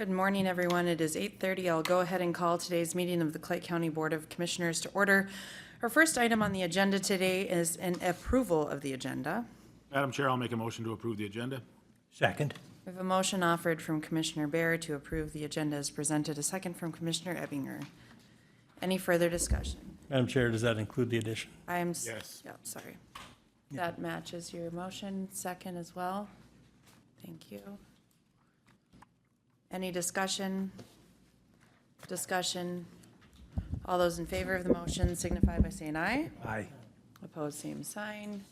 Good morning, everyone. It is 8:30. I'll go ahead and call today's meeting of the Clay County Board of Commissioners to order. Our first item on the agenda today is an approval of the agenda. Madam Chair, I'll make a motion to approve the agenda. Second. We have a motion offered from Commissioner Bear to approve the agenda as presented, a second from Commissioner Ebbinger. Any further discussion? Madam Chair, does that include the addition? Yes. Yep, sorry. That matches your motion, second as well. Thank you. Any discussion? Discussion? All those in favor of the motion signify by saying aye. Aye. Opposed, same sign.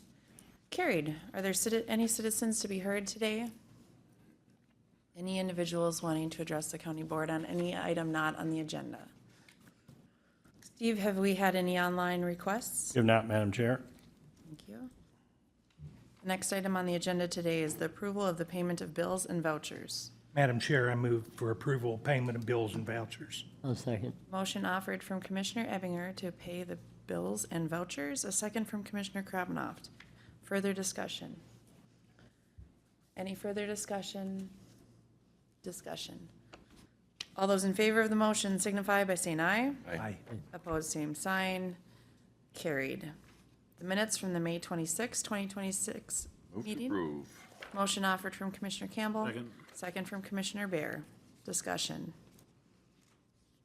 Carried. Are there any citizens to be heard today? Any individuals wanting to address the county board on any item not on the agenda? Steve, have we had any online requests? If not, Madam Chair. Thank you. Next item on the agenda today is the approval of the payment of bills and vouchers. Madam Chair, I move for approval of payment of bills and vouchers. I'll second. Motion offered from Commissioner Ebbinger to pay the bills and vouchers, a second from Commissioner Krabnoft. Further discussion? Any further discussion? Discussion. All those in favor of the motion signify by saying aye. Aye. Opposed, same sign. Carried. The minutes from the May 26, 2026 Move to meeting. approve. Motion offered from Commissioner Campbell. Second. Second from Commissioner Bear. Discussion.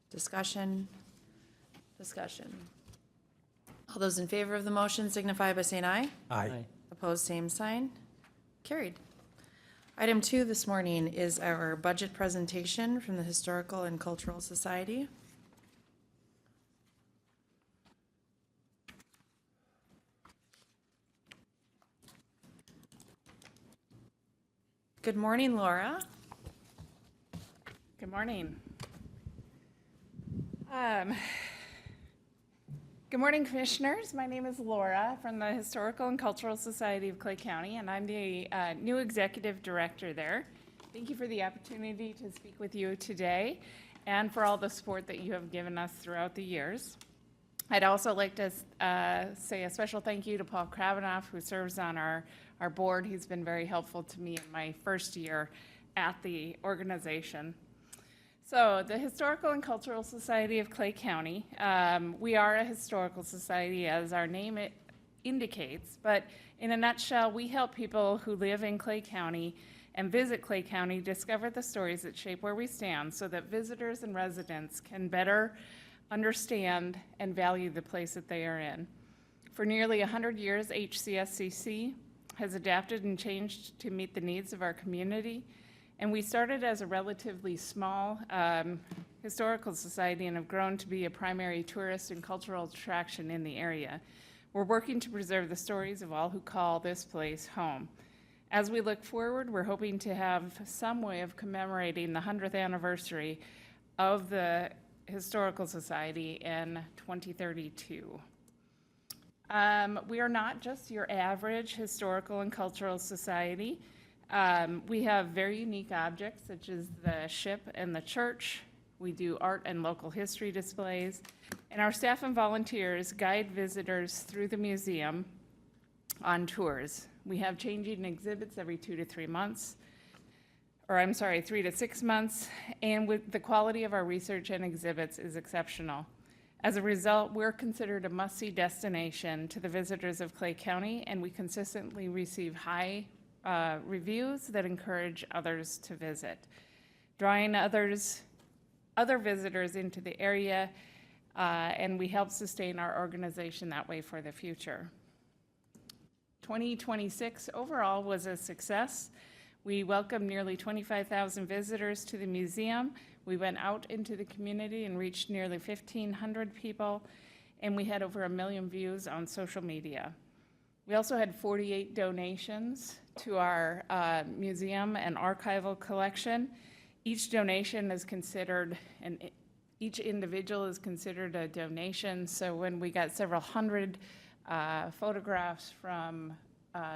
Discussion. Discussion. All those in favor of the motion signify by saying aye. Aye. Opposed, same sign. Carried. Item 2 this morning is our budget presentation from the Historical and Cultural Society. Good morning, Laura. Good morning. Good morning, Commissioners. My name is Laura from the Historical and Cultural Society of Clay County, and I'm the new Executive Director there. Thank you for the opportunity to speak with you today and for all the support that you have given us throughout the years. I'd also like to say a special thank you to Paul Krabnoff, who serves on our board. He's been very helpful to me in my first year at the organization. So the Historical and Cultural Society of Clay County, we are a historical society as our name indicates, but in a nutshell, we help people who live in Clay County and visit Clay County discover the stories that shape where we stand so that visitors and residents can better understand and value the place that they are in. For nearly 100 years, HCSCC has adapted and changed to meet the needs of our community. And we started as a relatively small historical society and have grown to be a primary tourist and cultural attraction in the area. We're working to preserve the stories of all who call this place home. As we look forward, we're hoping to have some way of commemorating the 100th anniversary of the Historical Society in 2032. We are not just your average historical and cultural society. We have very unique objects such as the ship and the church. We do art and local history displays. And our staff and volunteers guide visitors through the museum on tours. We have changing exhibits every 3 to 6 months. And with the quality of our research and exhibits is exceptional. As a result, we're considered a must-see destination to the visitors of Clay County, and we consistently receive high reviews that encourage others to visit, drawing other visitors into the area, and we help sustain our organization that way for the future. 2026 overall was a success. We welcomed nearly 25,000 visitors to the museum. We went out into the community and reached nearly 1,500 people, and we had over 1 million views on social media. We also had 48 donations to our museum and archival collection. Each donation is considered, and each individual is considered a donation. So when we got several hundred photographs from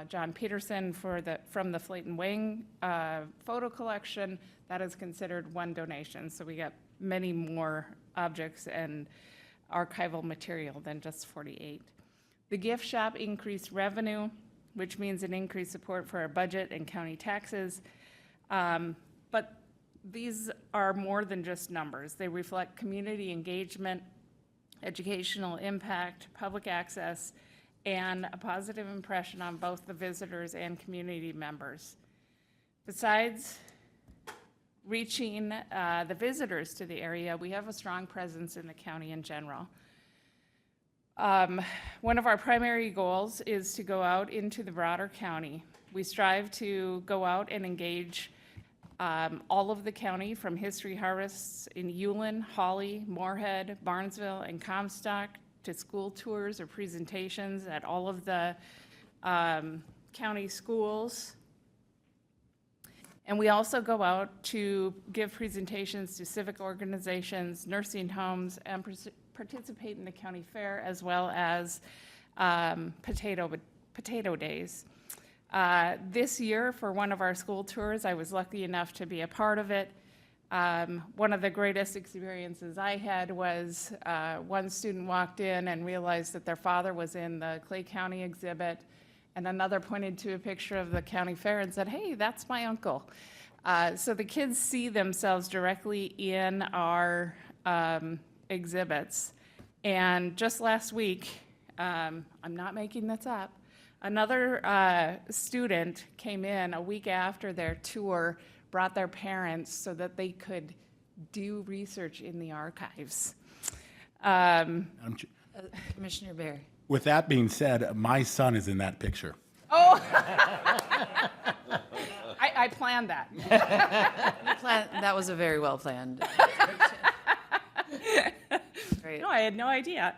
John Peterson from the Flayton Wing photo collection, that is considered one donation. So we got many more objects and archival material than just 48. The gift shop increased revenue, which means an increased support for our budget and county taxes. But these are more than just numbers. They reflect community engagement, educational impact, public access, and a positive impression on both the visitors and community members. Besides reaching the visitors to the area, we have a strong presence in the county in general. One of our primary goals is to go out into the broader county. We strive to go out and engage all of the county, from history harvests in Ulen, Hawley, Moorhead, Barnesville, and Comstock, to school tours or presentations at all of the county schools. And we also go out to give presentations to civic organizations, nursing homes, and participate in the county fair, as well as potato days. This year, for one of our school tours, I was lucky enough to be a part of it. One of the greatest experiences I had was one student walked in and realized that their father was in the Clay County exhibit, and another pointed to a picture of the county fair and said, "Hey, that's my uncle." So the kids see themselves directly in our exhibits. And just last week, I'm not making this up, another student came in a week after their tour, brought their parents so that they could do research in the archives. Madam Ch- Commissioner Barry. With that being said, my son is in that picture. Oh! I planned that. That was a very well planned. Great. No, I had no idea.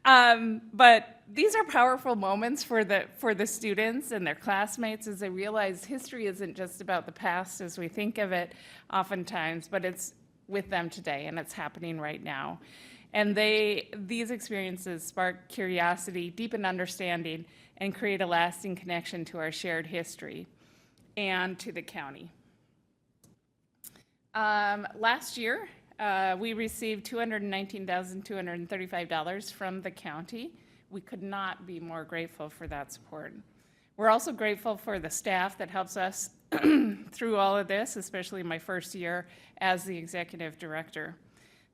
But these are powerful moments for the students and their classmates as they realize history isn't just about the past as we think of it oftentimes, but it's with them today and it's happening right now. And these experiences spark curiosity, deepen understanding, and create a lasting connection to our shared history and to the county. Last year, we received $219,235 from the county. We could not be more grateful for that support. We're also grateful for the staff that helps us through all of this, especially my first year as the executive director.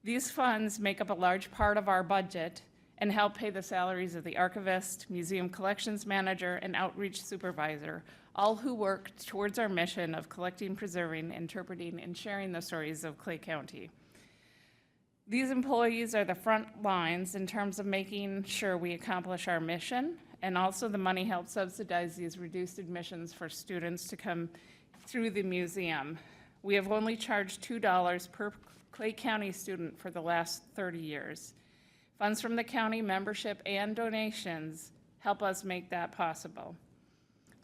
These funds make up a large part of our budget and help pay the salaries of the archivist, museum collections manager, and outreach supervisor, all who work towards our mission of collecting, preserving, interpreting, and sharing the stories of Clay County. These employees are the front lines in terms of making sure we accomplish our mission, and also the money helps subsidize these reduced admissions for students to come through the museum. We have only charged $2 per Clay County student for the last 30 years. Funds from the county, membership, and donations help us make that possible.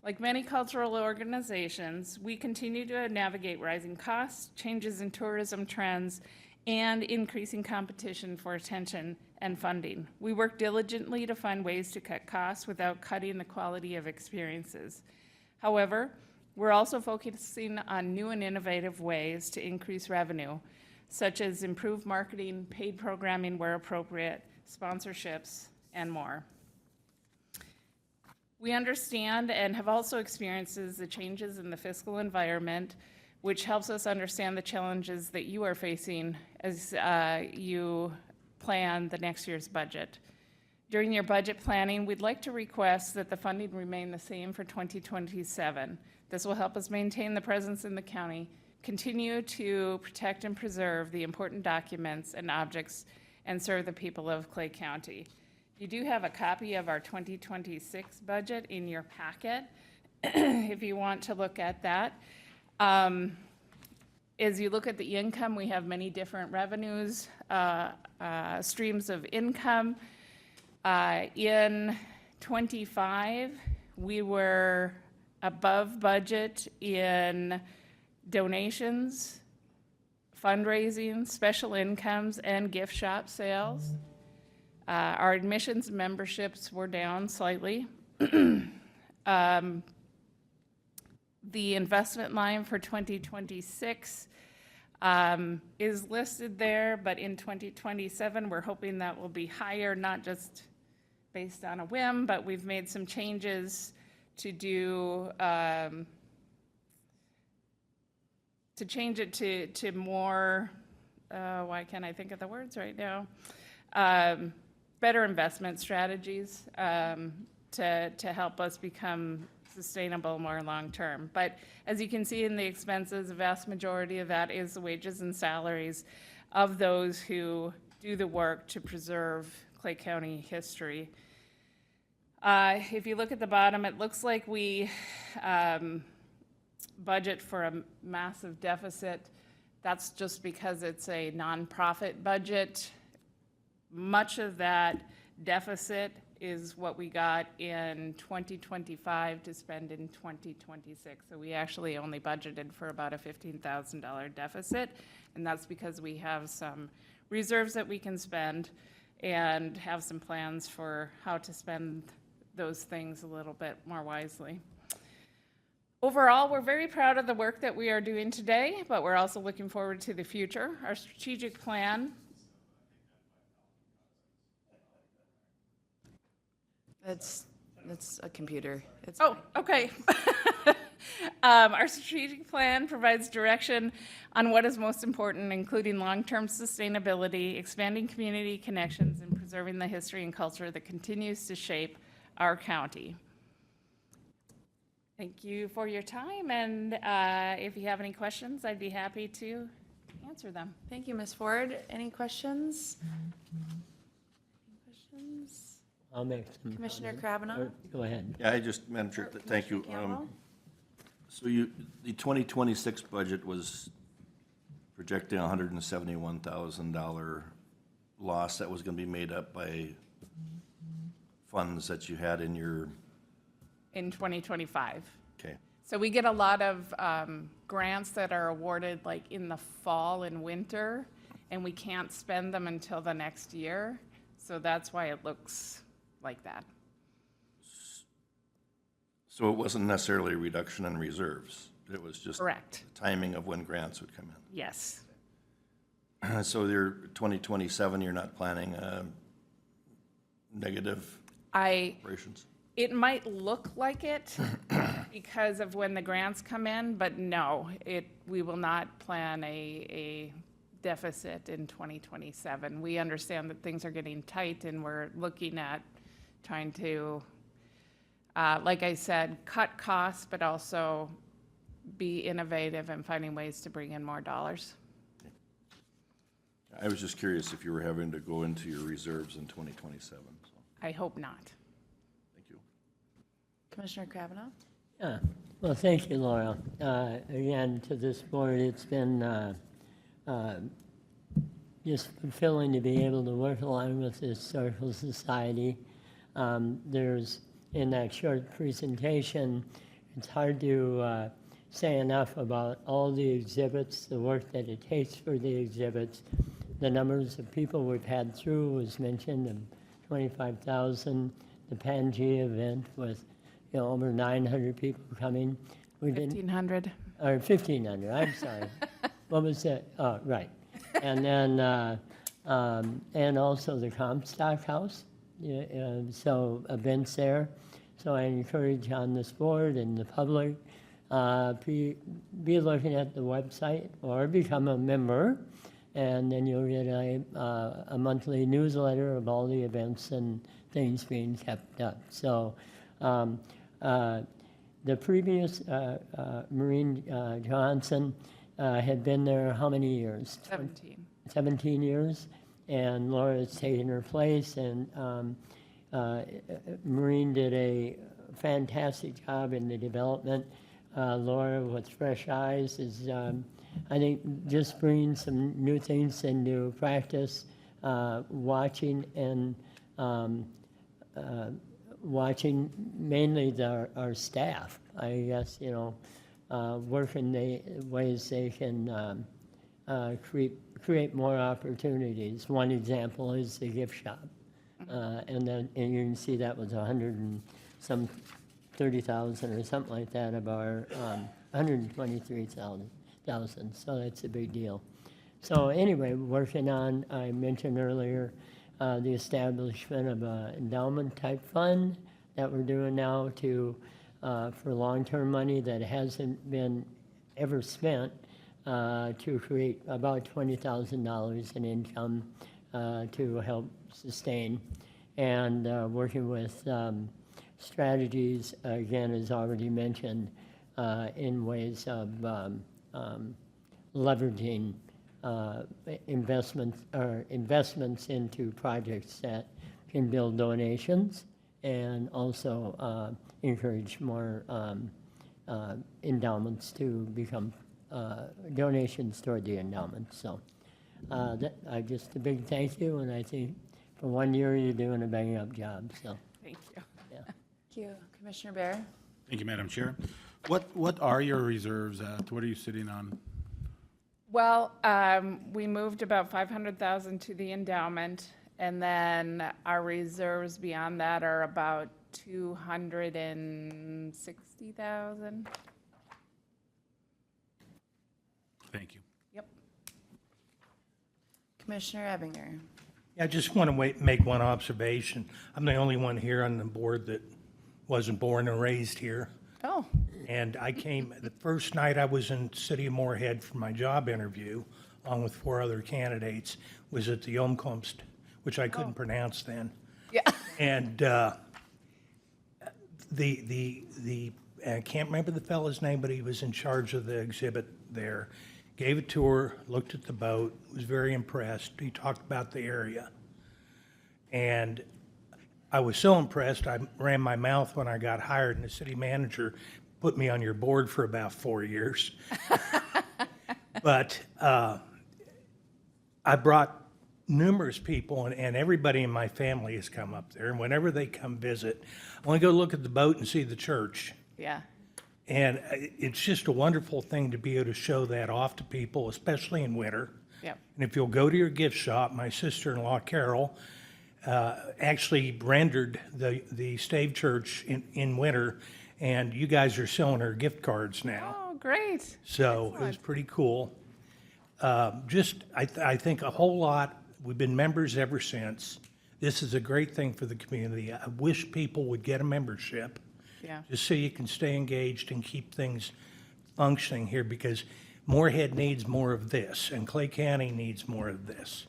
Like many cultural organizations, we continue to navigate rising costs, changes in tourism trends, and increasing competition for attention and funding. We work diligently to find ways to cut costs without cutting the quality of experiences. However, we're also focusing on new and innovative ways to increase revenue, such as improved marketing, paid programming where appropriate, sponsorships, and more. We understand and have also experienced the changes in the fiscal environment, which helps us understand the challenges that you are facing as you plan the next year's budget. During your budget planning, we'd like to request that the funding remain the same for 2027. This will help us maintain the presence in the county, continue to protect and preserve the important documents and objects, and serve the people of Clay County. You do have a copy of our 2026 budget in your packet if you want to look at that. As you look at the income, we have many different revenues, streams of income. In 25, we were above budget in donations, fundraising, special incomes, and gift shop sales. Our admissions memberships were down slightly. The investment line for 2026 is listed there, but in 2027, we're hoping that will be higher, not just based on a whim, but we've made some changes to do to change it to more, why can't I think of the words right now? Better investment strategies to help us become sustainable more long-term. But as you can see in the expenses, the vast majority of that is the wages and salaries of those who do the work to preserve Clay County history. If you look at the bottom, it looks like we budget for a massive deficit. That's just because it's a nonprofit budget. Much of that deficit is what we got in 2025 to spend in 2026. So we actually only budgeted for about a $15,000 deficit, and that's because we have some reserves that we can spend and have some plans for how to spend those things a little bit more wisely. Overall, we're very proud of the work that we are doing today, but we're also looking forward to the future. Our strategic plan. That's a computer. It's Oh, okay. Our strategic plan provides direction on what is most important, including long-term sustainability, expanding community connections, and preserving the history and culture that continues to shape our county. Thank you for your time, and if you have any questions, I'd be happy to answer them. Thank you, Ms. Ford. Any questions? I'll make some. Commissioner comment. Kravanaugh? Go ahead. Yeah, I just, Madam Chair, thank you. Commissioner Campbell? So the 2026 budget was projecting a $171,000 loss that was going to be made up by funds that you had in your, In 2025. okay. So we get a lot of grants that are awarded like in the fall and winter, and we can't spend them until the next year. So that's why it looks like that. So it wasn't necessarily a reduction in reserves. It was just Correct. the timing of when grants would come Yes. in. So your 2027, you're not planning negative operations? It might look like it because of when the grants come in, but no, we will not plan a deficit in 2027. We understand that things are getting tight, and we're looking at trying to, like I said, cut costs, but also be innovative and finding ways to bring in more dollars. I was just curious if you were having to go into your reserves in 2027. So, I hope not. thank you. Commissioner Kravanaugh? Yeah, well, thank you, Laura. Again, to this board, it's been just fulfilling to be able to work along with the Historical Society. There's, in that short presentation, it's hard to say enough about all the exhibits, the work that it takes for the exhibits. The numbers of people we've had through was mentioned, the 25,000, the Pangea event with over 900 people coming. We didn't, 1,500. or 1,500, I'm sorry. What was that? Oh, right. And then, and also the Comstock House, so events there. So I encourage on this board and the public, be looking at the website or become a member, and then you'll get a monthly newsletter of all the events and things being kept up. So the previous Maureen Johnson had been there how many years? 17. 17 years, and Laura has taken her place, and Maureen did a fantastic job in the development. Laura, with fresh eyes, is, I think, just bringing some new things into practice, watching and watching mainly our staff, I guess, working the ways they can create more opportunities. One example is the gift shop. And you can see that was 30,000 or something like that of our 123,000. So that's a big deal. So anyway, working on, I mentioned earlier, the establishment of an endowment type fund that we're doing now for long-term money that hasn't been ever spent. to create about $20,000 in income to help sustain, and working with strategies, again, as already mentioned, in ways of leveraging investments into projects that can build donations and also encourage more endowments to become donations toward the endowment. So just a big thank you, and I think for 1 year you're doing a bang up job. So Thank you. Thank you. Commissioner Bear? Thank you, Madam Chair. What are your reserves at? What are you sitting on? Well, we moved about 500,000 to the endowment, and then our reserves beyond that are about 260,000. Thank you. Yep. Commissioner Ebinger? I just want to make one observation. I'm the only one here on the board that wasn't born and raised here. Oh, And I came, the first night I was in City of Moorhead for my job interview, along with 4 other candidates, was at the Omkomst, which I couldn't pronounce then. yeah. And I can't remember the fellow's name, but he was in charge of the exhibit there. Gave a tour, looked at the boat, was very impressed. He talked about the area. And I was so impressed, I ran my mouth when I got hired, and the city manager put me on your board for about 4 years. But I brought numerous people, and everybody in my family has come up there. And whenever they come visit, I want to go look at the boat and see the church. Yeah. And it's just a wonderful thing to be able to show that off to people, especially in winter. Yep. And if you'll go to your gift shop, my sister-in-law Carol actually rendered the Stave Church in winter, and you guys are selling her gift cards now. Oh, great. So it was pretty cool. I think a whole lot. We've been members ever since. This is a great thing for the community. I wish people would get a membership, Yeah. just so you can stay engaged and keep things functioning here, because Moorhead needs more of this, and Clay County needs more of this.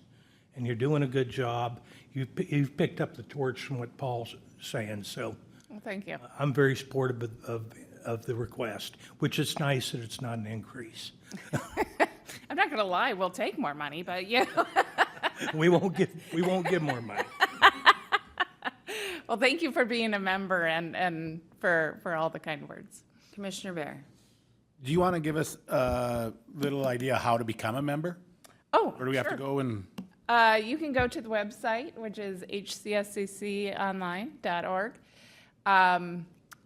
And you're doing a good job. You've picked up the torch from what Paul's saying, so Well, thank you. I'm very supportive of the request, which is nice that it's not an increase. I'm not going to lie, we'll take more money, but yeah. We won't give more money. Well, thank you for being a member and for all the kind words. Commissioner Bear? Do you want to give us a little idea how to become a member? Oh, Or do we have to sure. go and, You can go to the website, which is hcscconline.org.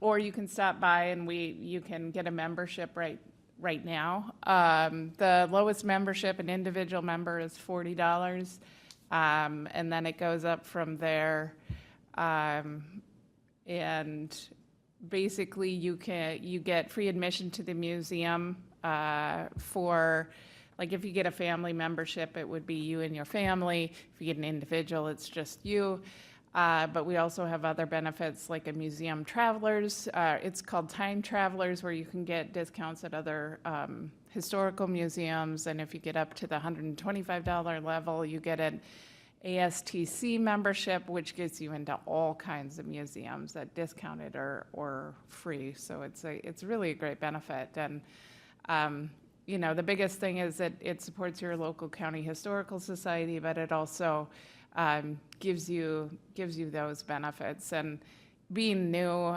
Or you can stop by and you can get a membership right now. The lowest membership, an individual member, is $40. And then it goes up from there. And basically you get free admission to the museum for, like, if you get a family membership, it would be you and your family. If you get an individual, it's just you. But we also have other benefits like a museum travelers. It's called Time Travelers, where you can get discounts at other historical museums. And if you get up to the $125 level, you get an ASTC membership, which gets you into all kinds of museums at discounted or free. So it's really a great benefit. And the biggest thing is that it supports your local county historical society, but it also gives you those benefits. And being new,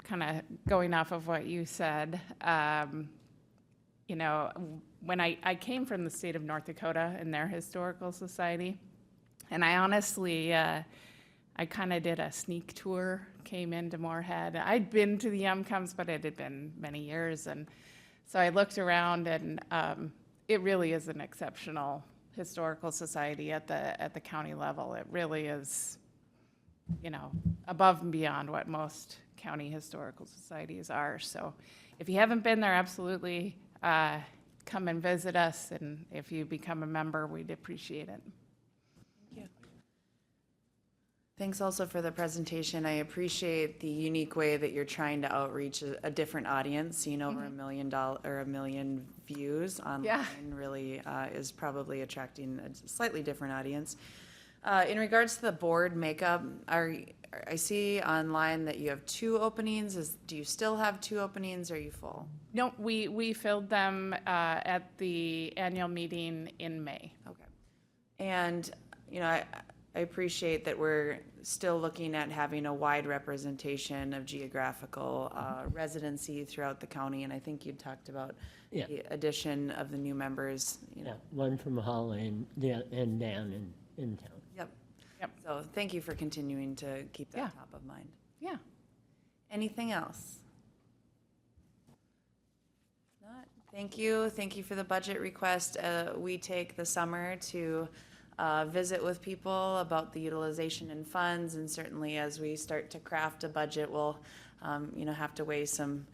kind of going off of what you said, when I came from the state of North Dakota and their historical society, and I honestly, I kind of did a sneak tour, came into Moorhead. I'd been to the Umcombs, but it had been many years, and so I looked around, and it really is an exceptional historical society at the county level. It really is, above and beyond what most county historical societies are. So if you haven't been there, absolutely come and visit us, and if you become a member, we'd appreciate it. Thanks also for the presentation. I appreciate the unique way that you're trying to outreach a different audience. Seeing over $1 million views online really is probably attracting a slightly different audience. In regards to the board makeup, I see online that you have 2 openings. Do you still have 2 openings? Or are you full? No, we filled them at the annual meeting in May. Okay. And, you know, I appreciate that we're still looking at having a wide representation of geographical residency throughout the county, and I think you talked about Yeah. the addition of the new members, you Yeah, know. one from Holly and Dan in town. Yep. Yep. So thank you for continuing to keep that Yeah. top of mind. Yeah. Anything else? Not. Thank you. Thank you for the budget request. We take the summer to visit with people about the utilization and funds, and certainly as we start to craft a budget, we'll, you know, have to weigh some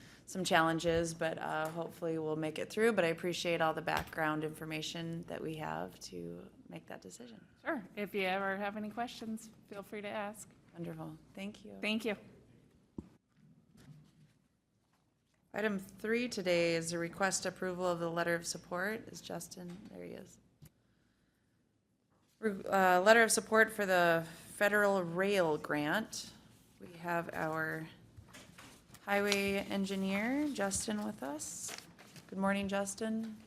challenges, but hopefully we'll make it through. But I appreciate all the background information that we have to make that decision. Sure. If you ever have any questions, feel free to ask. Wonderful. Thank you. Thank you. Item 3 today is a request approval of the letter of support. Is Justin? There he is. Letter of support for the federal rail grant. We have our highway engineer, Justin, with us. Good morning, Justin.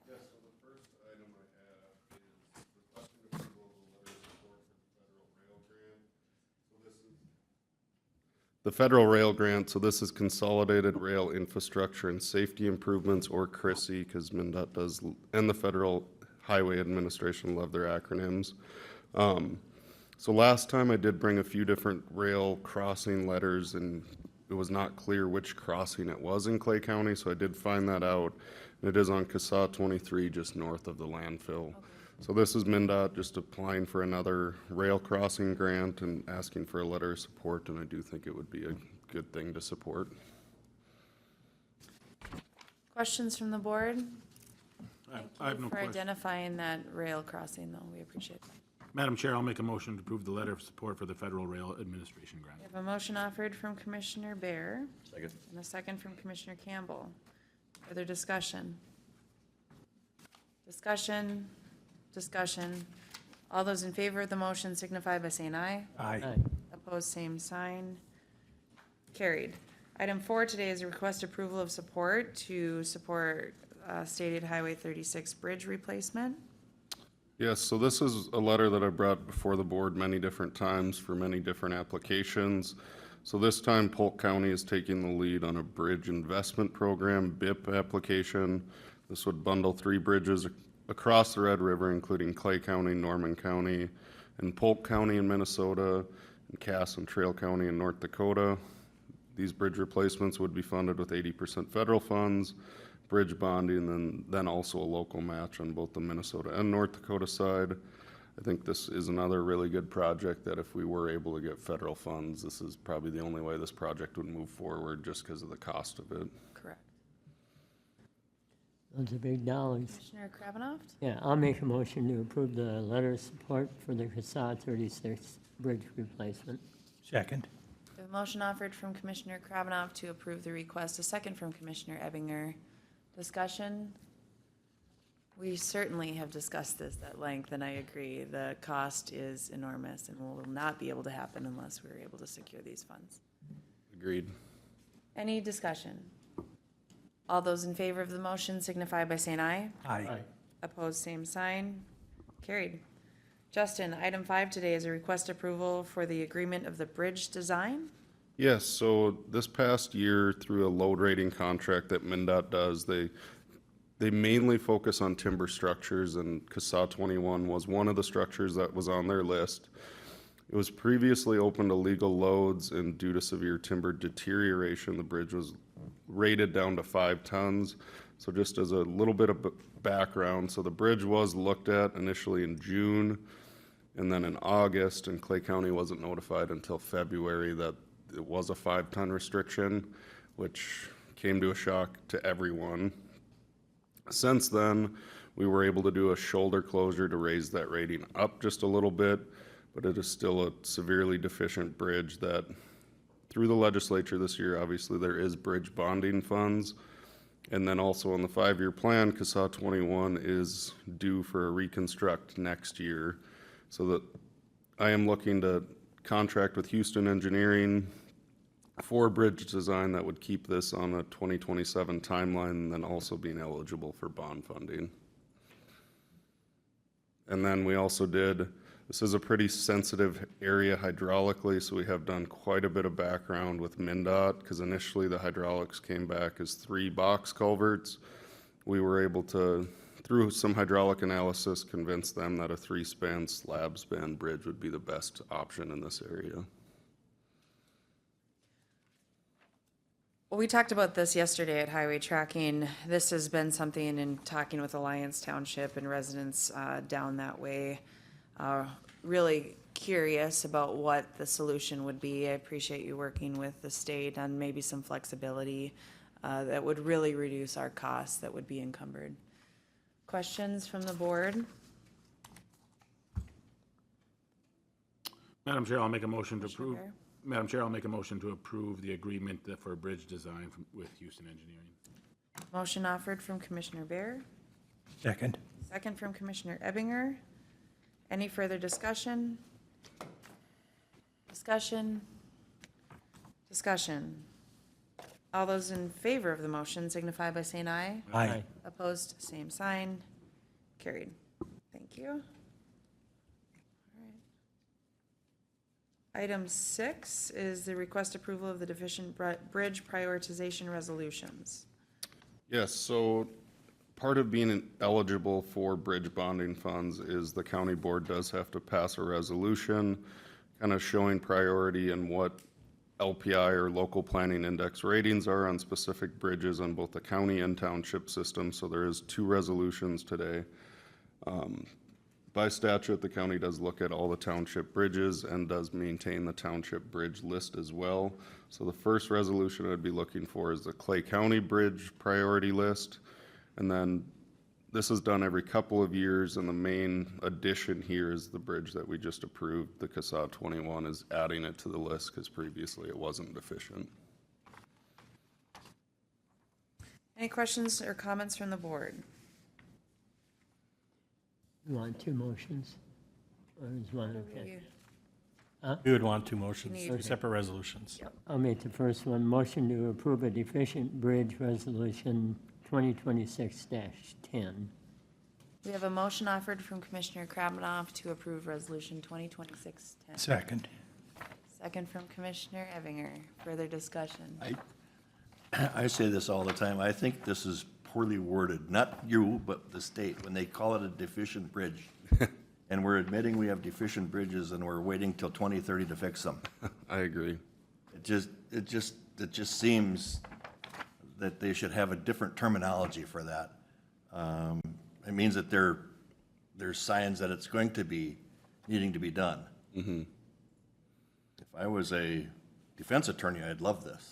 Yes, so the first item I have is requesting approval of the letter of support for the federal rail grant. So this is the federal rail grant, so this is Consolidated Rail Infrastructure and Safety Improvements, or CRISI, because MnDOT does, and the Federal Highway Administration love their acronyms. So last time I did bring a few different rail crossing letters, and it was not clear which crossing it was in Clay County, so I did find that out. It is on CSAH 23, just north of the landfill. So this is MnDOT just applying for another rail crossing grant and asking for a letter of support, and I do think it would be a good thing to support. Questions from the board? I have no For question. identifying that rail crossing, though, we appreciate it. Madam Chair, I'll make a motion to approve the letter of support for the Federal Rail Administration grant. We have a motion offered from Commissioner Bear Second. and a second from Commissioner Campbell. Further discussion? Discussion. All those in favor of the motion signify by saying aye. Aye. Opposed, same sign. Carried. Item 4 today is a request approval of support to support stated Highway 36 bridge replacement. Yes, so this is a letter that I brought before the board many different times for many different applications. So this time Polk County is taking the lead on a bridge investment program, BIP application. This would bundle 3 bridges across the Red River, including Clay County, Norman County, and Polk County in Minnesota, and Cass and Trail County in North Dakota. These bridge replacements would be funded with 80% federal funds, bridge bonding, and then also a local match on both the Minnesota and North Dakota side. I think this is another really good project that if we were able to get federal funds, this is probably the only way this project would move forward just because of the cost of it. Correct. Those are big dollars. Commissioner Kravinoff? Yeah, I'll make a motion to approve the letter of support for the CSAH 36 bridge replacement. Second. We have a motion offered from Commissioner Kravinoff to approve the request, a second from Commissioner Ebinger. Discussion? We certainly have discussed this at length, and I agree. The cost is enormous and will not be able to happen unless we're able to secure these funds. Agreed. Any discussion? All those in favor of the motion signify by saying aye. Aye. Opposed, same sign. Carried. Justin, item 5 today is a request approval for the agreement of the bridge design. Yes, so this past year, through a load rating contract that MnDOT does, they mainly focus on timber structures, and CSAH 21 was one of the structures that was on their list. It was previously open to legal loads, and due to severe timber deterioration, the bridge was rated down to 5 tons. So just as a little bit of background, so the bridge was looked at initially in June, and then in August, and Clay County wasn't notified until February that it was a 5-ton restriction, which came to a shock to everyone. Since then, We were able to do a shoulder closure to raise that rating up just a little bit, but it is still a severely deficient bridge that, through the legislature this year, obviously there is bridge bonding funds. And then also on the 5-year plan, CSAH 21 is due for a reconstruct next year. So that I am looking to contract with Houston Engineering for bridge design that would keep this on a 2027 timeline and then also being eligible for bond funding. And then we also did, this is a pretty sensitive area hydraulically, so we have done quite a bit of background with MnDOT, because initially the hydraulics came back as 3 box culverts. We were able to, through some hydraulic analysis, convince them that a 3-span slab span bridge would be the best option in this area. Well, we talked about this yesterday at Highway Tracking. This has been something in talking with Alliance Township and residents down that way. Really curious about what the solution would be. I appreciate you working with the state on maybe some flexibility that would really reduce our costs that would be encumbered. Questions from the board? Madam Chair, I'll make a motion to Commissioner approve. Bear? Madam Chair, I'll make a motion to approve the agreement for bridge design with Houston Engineering. Motion offered from Commissioner Bear, Second. second from Commissioner Ebinger. Any further discussion? Discussion? Discussion. All those in favor of the motion signify by saying aye. Aye. Opposed, same sign. Carried. Thank you. All right. Item 6 is the request approval of the deficient bridge prioritization resolutions. Yes, so part of being eligible for bridge bonding funds is the county board does have to pass a resolution kind of showing priority and what LPI or local planning index ratings are on specific bridges on both the county and township system. So there is 2 resolutions today. By statute, the county does look at all the township bridges and does maintain the township bridge list as well. So the first resolution I'd be looking for is the Clay County Bridge Priority List. And then this is done every couple of years, and the main addition here is the bridge that we just approved, the CSAH 21, is adding it to the list because previously it wasn't deficient. Any questions or comments from the board? You want 2 motions? Or is one okay? We would want 2 motions, Need- 2 separate resolutions. I'll make the first one. Motion to approve a deficient bridge resolution 2026-10. We have a motion offered from Commissioner Krabnoff to approve Resolution 2026-10. Second. Second from Commissioner Ebinger. Further discussion. I say this all the time. I think this is poorly worded, not you, but the state, when they call it a deficient bridge. And we're admitting we have deficient bridges and we're waiting till 2030 to fix them. I agree. It just seems that they should have a different terminology for that. It means that there's signs that it's going to be needing to be done. Mm-hmm. If I was a defense attorney, I'd love this.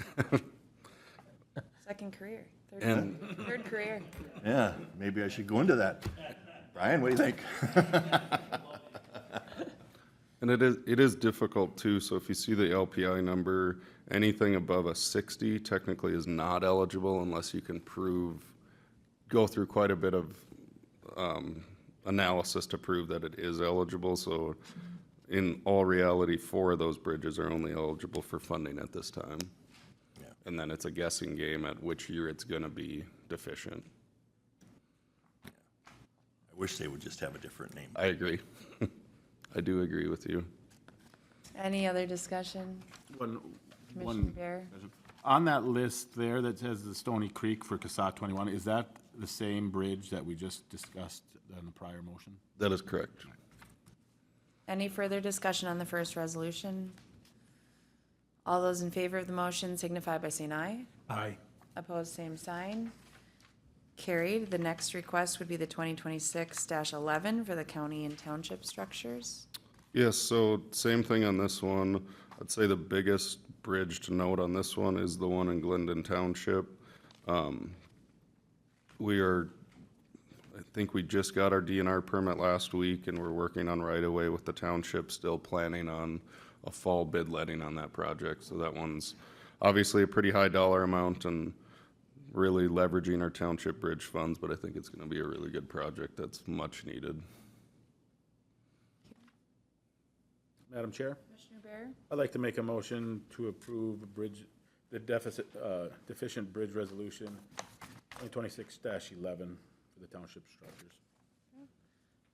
Second career, And- third career. Yeah, maybe I should go into that. Brian, what do you think? And it is difficult too, so if you see the LPI number, anything above a 60 technically is not eligible unless you can go through quite a bit of analysis to prove that it is eligible. So in all reality, 4 of those bridges are only eligible for funding at this time. Yeah. And then it's a guessing game at which year it's gonna be deficient. I wish they would just have a different name. I agree. I do agree with you. Any other discussion? Commissioner One Bear? on that list there that says the Stony Creek for CSAH 21, is that the same bridge that we just discussed in the prior motion? That is correct. Any further discussion on the first resolution? All those in favor of the motion signify by saying aye. Aye. Opposed, same sign. Carried. The next request would be the 2026-11 for the county and township structures. Yes, so same thing on this one. I'd say the biggest bridge to note on this one is the one in Glendon Township. We are I think we just got our DNR permit last week, and we're working on right-of-way with the township, still planning on a fall bid letting on that project. So that one's obviously a pretty high dollar amount and really leveraging our township bridge funds, but I think it's gonna be a really good project that's much needed. Madam Chair, Commissioner Bear? I'd like to make a motion to approve the deficient bridge resolution 2026-11 for the township structures.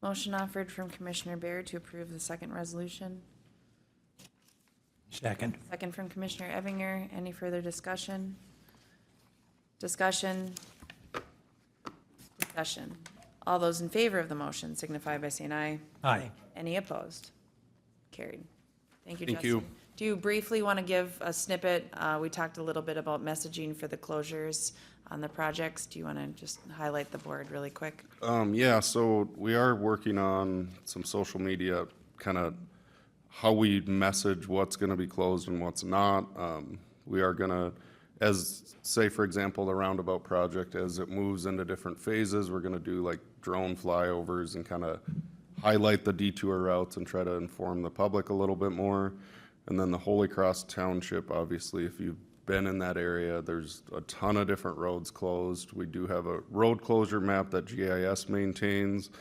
Motion offered from Commissioner Bear to approve the second resolution. Second. Second from Commissioner Ebinger. Any further discussion? Discussion? Discussion. All those in favor of the motion signify by saying aye. Aye. Any opposed? Carried. Thank you, Thank Justin. you. Do you briefly want to give a snippet? We talked a little bit about messaging for the closures on the projects. Do you want to just highlight the board really quick? Yeah, so we are working on some social media, kind of how we message what's gonna be closed and what's not. We are gonna, as, say, for example, the roundabout project, as it moves into different phases, we're gonna do like drone flyovers and kind of highlight the detour routes and try to inform the public a little bit more. And then the Holy Cross Township, obviously, if you've been in that area, there's a ton of different roads closed. We do have a road closure map that GIS maintains.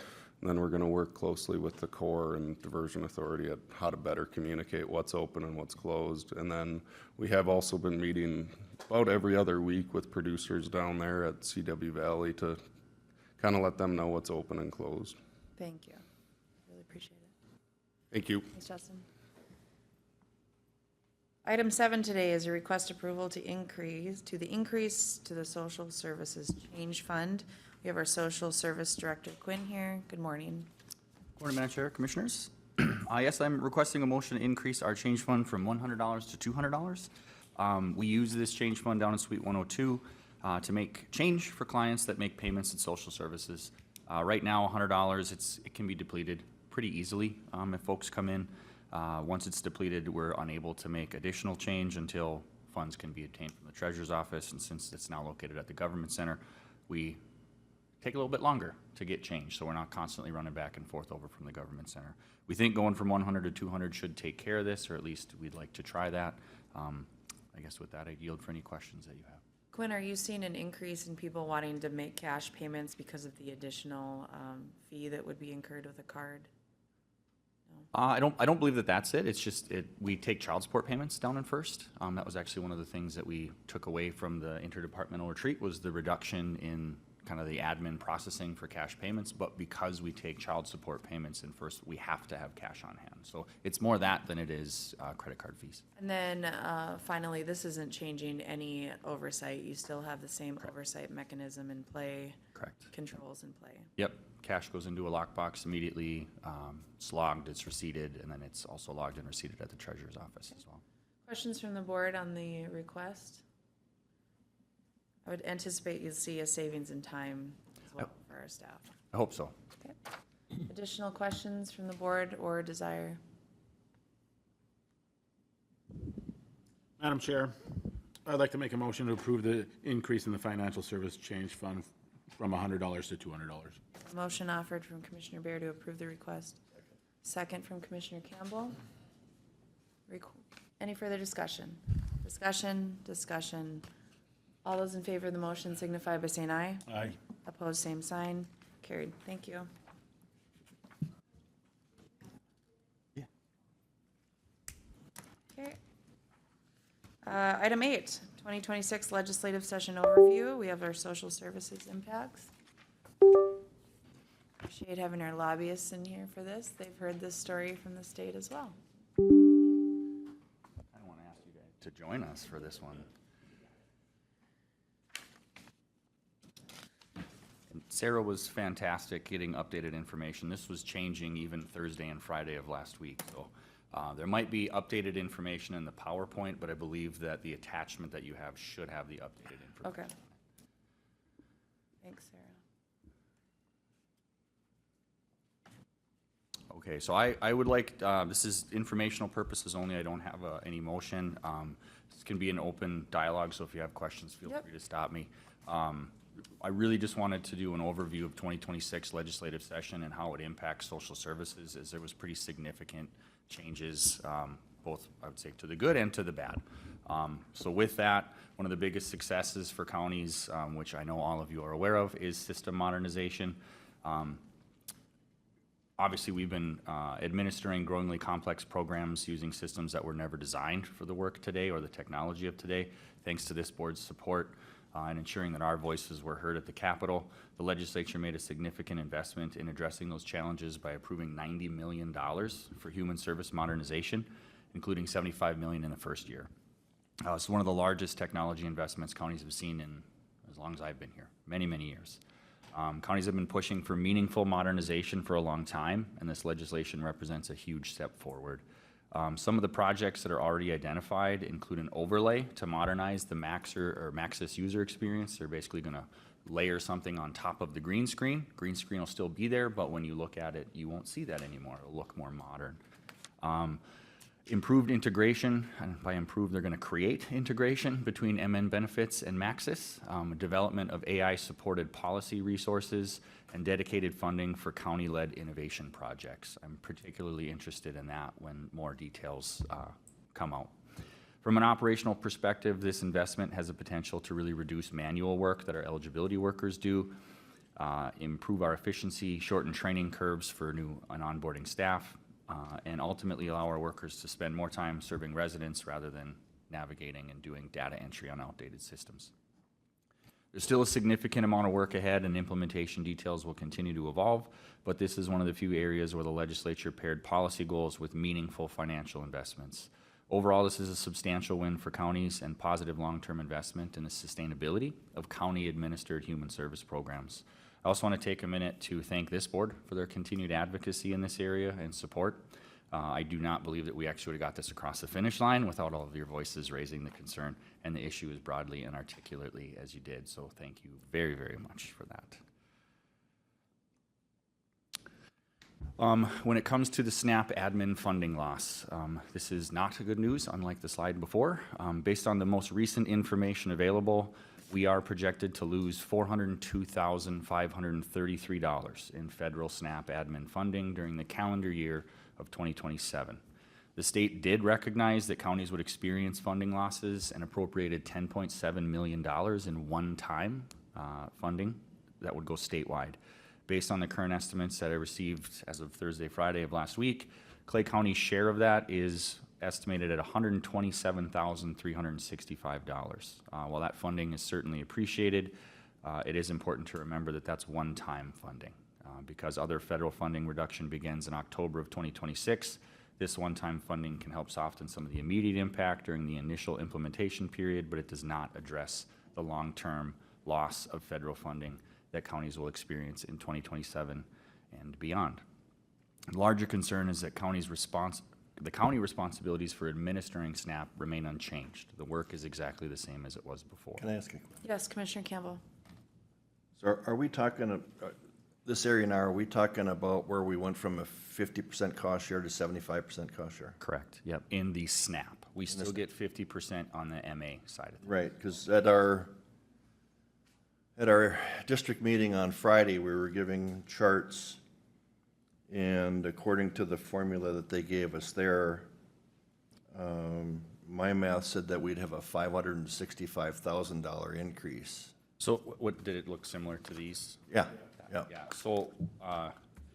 And then we're gonna work closely with the Corps and Diversion Authority at how to better communicate what's open and what's closed. And then we have also been meeting about every other week with producers down there at CW Valley to kind of let them know what's open and closed. Thank you. Really appreciate it. Thank you. Thanks, Justin. Item 7 today is a request approval to increase to the Social Services Change Fund. We have our Social Service Director Quinn here. Good morning. Morning, Madam Chair, Commissioners. Yes, I'm requesting a motion to increase our change fund from $100 to $200. We use this change fund down in Suite 102 to make change for clients that make payments in social services. Right now, $100, it can be depleted pretty easily if folks come in. Once it's depleted, we're unable to make additional change until funds can be obtained from the Treasurer's Office. And since it's now located at the Government Center, we take a little bit longer to get change, so we're not constantly running back and forth over from the Government Center. We think going from 100 to 200 should take care of this, or at least we'd like to try that. I guess with that, I'd yield for any questions that you have. Quinn, are you seeing an increase in people wanting to make cash payments because of the additional fee that would be incurred with a card? I don't believe that that's it. It's just we take child support payments down in First. That was actually one of the things that we took away from the interdepartmental retreat was the reduction in kind of the admin processing for cash payments. But because we take child support payments in First, we have to have cash on hand. So it's more that than it is credit card fees. And then finally, this isn't changing any oversight. You still have the same oversight mechanism in play. Correct. Controls in play. Yep. Cash goes into a lockbox immediately. It's logged, it's receipted, and then it's also logged and receipted at the Treasurer's Office as well. Questions from the board on the request? I would anticipate you'll see a savings in time as well for our staff. I hope so. Okay. Additional questions from the board or desire? Madam Chair, I'd like to make a motion to approve the increase in the financial service change fund from $100 to $200. Motion offered from Commissioner Bear to approve the request. Second from Commissioner Campbell. Any further discussion? Discussion. All those in favor of the motion signify by saying aye. Aye. Opposed, same sign. Carried. Thank you. Yeah. Okay. Item 8, 2026 legislative session overview. We have our social services impacts. Appreciate having our lobbyists in here for this. They've heard this story from the state as well. I don't want to ask you guys to join us for this one. And Sarah was fantastic getting updated information. This was changing even Thursday and Friday of last week. So there might be updated information in the PowerPoint, but I believe that the attachment that you have should have the updated information. Okay. Thanks, Sarah. Okay, so I would like, this is informational purposes only. I don't have any motion. This can be an open dialogue, so if you have questions, feel Yep. free to stop me. I really just wanted to do an overview of 2026 legislative session and how it impacts social services, as there was pretty significant changes, both, I would say, to the good and to the bad. So with that, one of the biggest successes for counties, which I know all of you are aware of, is system modernization. Obviously, we've been administering growingly complex programs using systems that were never designed for the work today or the technology of today. Thanks to this board's support and ensuring that our voices were heard at the Capitol, the legislature made a significant investment in addressing those challenges by approving $90 million for human service modernization, including $75 million in the first year. It's one of the largest technology investments counties have seen in as long as I've been here, many, many years. Counties have been pushing for meaningful modernization for a long time, and this legislation represents a huge step forward. Some of the projects that are already identified include an overlay to modernize the Maxis user experience. They're basically going to layer something on top of the green screen. Green screen will still be there, but when you look at it, you won't see that anymore. It'll look more modern. Improved integration, and by improved, they're going to create integration between MN Benefits and Maxis, development of AI-supported policy resources, and dedicated funding for county-led innovation projects. I'm particularly interested in that when more details come out. From an operational perspective, this investment has the potential to really reduce manual work that our eligibility workers do, improve our efficiency, shorten training curves for new and onboarding staff, and ultimately allow our workers to spend more time serving residents rather than navigating and doing data entry on outdated systems. There's still a significant amount of work ahead, and implementation details will continue to evolve, but this is one of the few areas where the legislature paired policy goals with meaningful financial investments. Overall, this is a substantial win for counties and positive long-term investment in the sustainability of county-administered human service programs. I also want to take a minute to thank this board for their continued advocacy in this area and support. I do not believe that we actually would have got this across the finish line without all of your voices raising the concern and the issue as broadly and articulately as you did. So thank you very, very much for that. When it comes to the SNAP admin funding loss, this is not good news, unlike the slide before. Based on the most recent information available, we are projected to lose $402,533 in federal SNAP admin funding during the calendar year of 2027. The state did recognize that counties would experience funding losses and appropriated $10.7 million in one-time funding that would go statewide. Based on the current estimates that I received as of Thursday, Friday of last week, Clay County's share of that is estimated at $127,365. While that funding is certainly appreciated, it is important to remember that that's one-time funding. Because other federal funding reduction begins in October of 2026, this one-time funding can help soften some of the immediate impact during the initial implementation period, but it does not address the long-term loss of federal funding that counties will experience in 2027 and beyond. The larger concern is that the county responsibilities for administering SNAP remain unchanged. The work is exactly the same as it was before. Can I ask a question? Yes, Commissioner Campbell. So are we talking, this area now, are we talking about where we went from a 50% cost share to 75% cost share? Correct, yep, in the SNAP. We still get 50% on the MA side of things. Right, because at our district meeting on Friday, we were giving charts, and according to the formula that they gave us there, my math said that we'd have a $565,000 increase. So what, did it look similar to these? Yeah, yeah. Yeah, so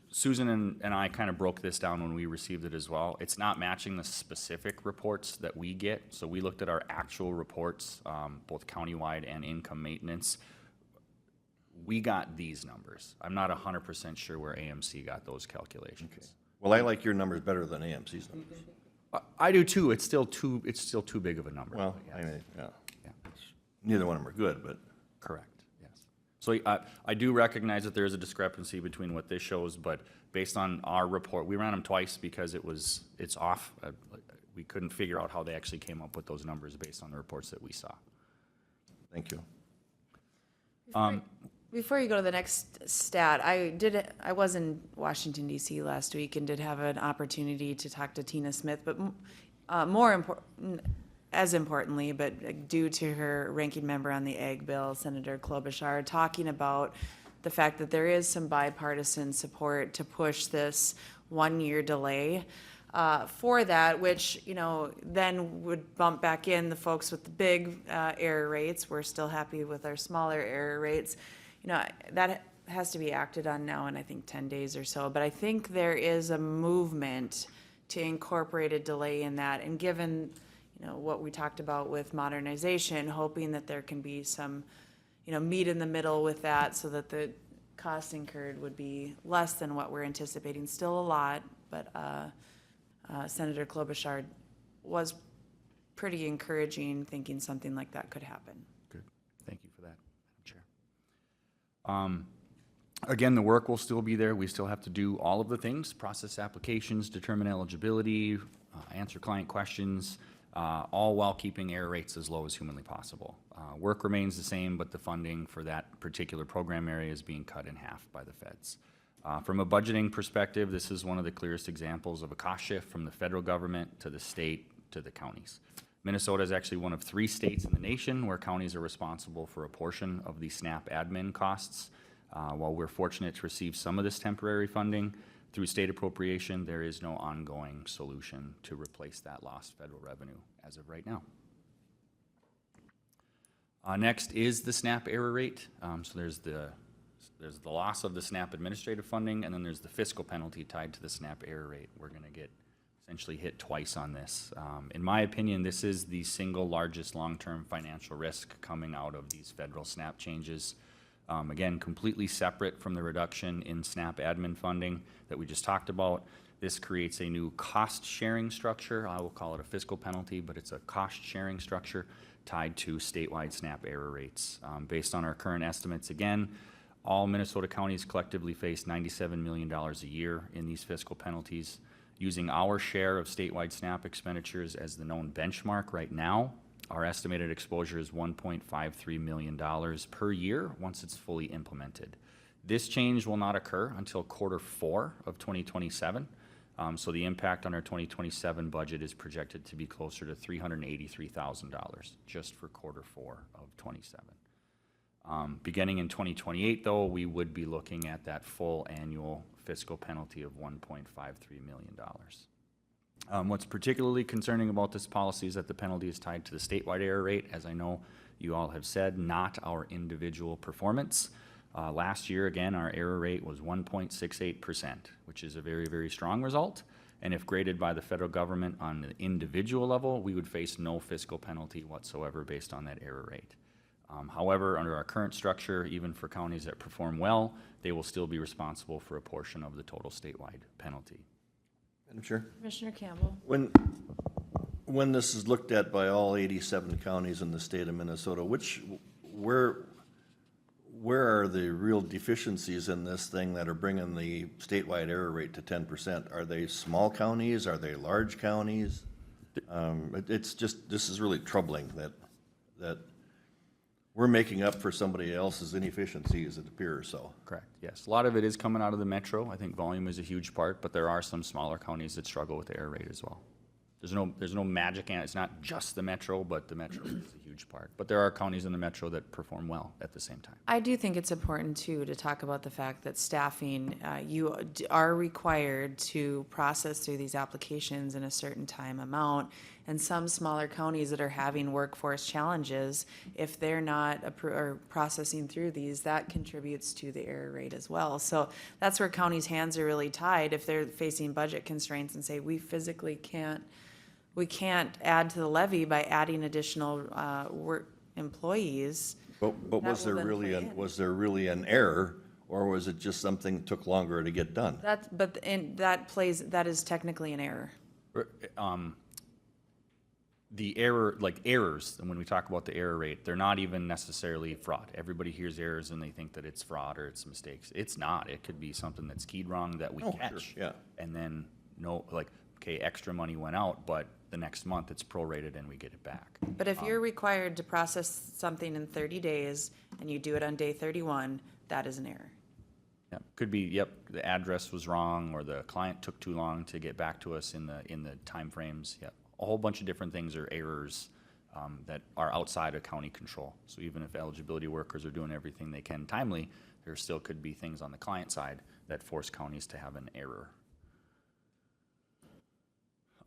Susan and I kind of broke this down when we received it as well. It's not matching the specific reports that we get. So we looked at our actual reports, both countywide and income maintenance. We got these numbers. I'm not 100% sure where AMC got those calculations. Okay. Well, I like your numbers better than AMC's numbers. I do too. It's still too big of a number. Well, yes. I mean, yeah. Yeah. Neither one of them are good, but. Correct, yes. So I do recognize that there is a discrepancy between what this shows, but based on our report, we ran them twice because it's off. We couldn't figure out how they actually came up with those numbers based on the reports that we saw. Thank you. Before you go to the next stat, I was in Washington DC last week and did have an opportunity to talk to Tina Smith, but more important, as importantly, but due to her ranking member on the Ag bill, Senator Klobuchar, talking about the fact that there is some bipartisan support to push this 1-year delay for that, which, you know, then would bump back in the folks with the big error rates. We're still happy with our smaller error rates. You know, that has to be acted on now in, I think, 10 days or so. But I think there is a movement to incorporate a delay in that. And given, you know, what we talked about with modernization, hoping that there can be some, you know, meet in the middle with that so that the cost incurred would be less than what we're anticipating. Still a lot, but Senator Klobuchar was pretty encouraging, thinking something like that could happen. Good. Thank you for that, Madam Chair. Again, the work will still be there. We still have to do all of the things, process applications, determine eligibility, answer client questions, all while keeping error rates as low as humanly possible. Work remains the same, but the funding for that particular program area is being cut in half by the feds. From a budgeting perspective, this is one of the clearest examples of a cost shift from the federal government to the state to the counties. Minnesota is actually one of 3 states in the nation where counties are responsible for a portion of the SNAP admin costs. While we're fortunate to receive some of this temporary funding through state appropriation, there is no ongoing solution to replace that lost federal revenue as of right now. Next is the SNAP error rate. So there's the loss of the SNAP administrative funding, and then there's the fiscal penalty tied to the SNAP error rate. We're going to get essentially hit twice on this. In my opinion, this is the single largest long-term financial risk coming out of these federal SNAP changes. Again, completely separate from the reduction in SNAP admin funding that we just talked about. This creates a new cost-sharing structure. I will call it a fiscal penalty, but it's a cost-sharing structure tied to statewide SNAP error rates. Based on our current estimates, again, all Minnesota counties collectively face $97 million a year in these fiscal penalties. Using our share of statewide SNAP expenditures as the known benchmark right now, our estimated exposure is $1.53 million per year once it's fully implemented. This change will not occur until Q4 of 2027. So the impact on our 2027 budget is projected to be closer to $383,000 just for Q4 of 27. Beginning in 2028, though, we would be looking at that full annual fiscal penalty of $1.53 million. What's particularly concerning about this policy is that the penalty is tied to the statewide error rate, as I know you all have said, not our individual performance. Last year, again, our error rate was 1.68%, which is a very, very strong result. And if graded by the federal government on the individual level, we would face no fiscal penalty whatsoever based on that error rate. However, under our current structure, even for counties that perform well, they will still be responsible for a portion of the total statewide penalty. Madam Chair? Commissioner Campbell? When this is looked at by all 87 counties in the state of Minnesota, where are the real deficiencies in this thing that are bringing the statewide error rate to 10%? Are they small counties? Are they large counties? It's just, this is really troubling that we're making up for somebody else's inefficiencies, it appears so. Correct, yes. A lot of it is coming out of the metro. I think volume is a huge part, but there are some smaller counties that struggle with the error rate as well. There's no magic, and it's not just the metro, but the metro is a huge part. But there are counties in the metro that perform well at the same time. I do think it's important, too, to talk about the fact that staffing, you are required to process through these applications in a certain time amount. And some smaller counties that are having workforce challenges, if they're not processing through these, that contributes to the error rate as well. So that's where counties' hands are really tied if they're facing budget constraints and say, we physically can't add to the levy by adding additional work employees. But That was will there then really play in. was there really an error, or was it just something that took longer to get done? That is technically an error. The error, like errors, and when we talk about the error rate, they're not even necessarily fraud. Everybody hears errors and they think that it's fraud or it's mistakes. It's not. It could be something that's keyed wrong that we catch. Sure, yeah. And then, okay, extra money went out, but the next month it's prorated and we get it back. But if you're required to process something in 30 days and you do it on day 31, that is an error. Yep. Could be, the address was wrong or the client took too long to get back to us in the time frames. Yep. A whole bunch of different things are errors that are outside of county control. So even if eligibility workers are doing everything they can timely, there still could be things on the client side that force counties to have an error.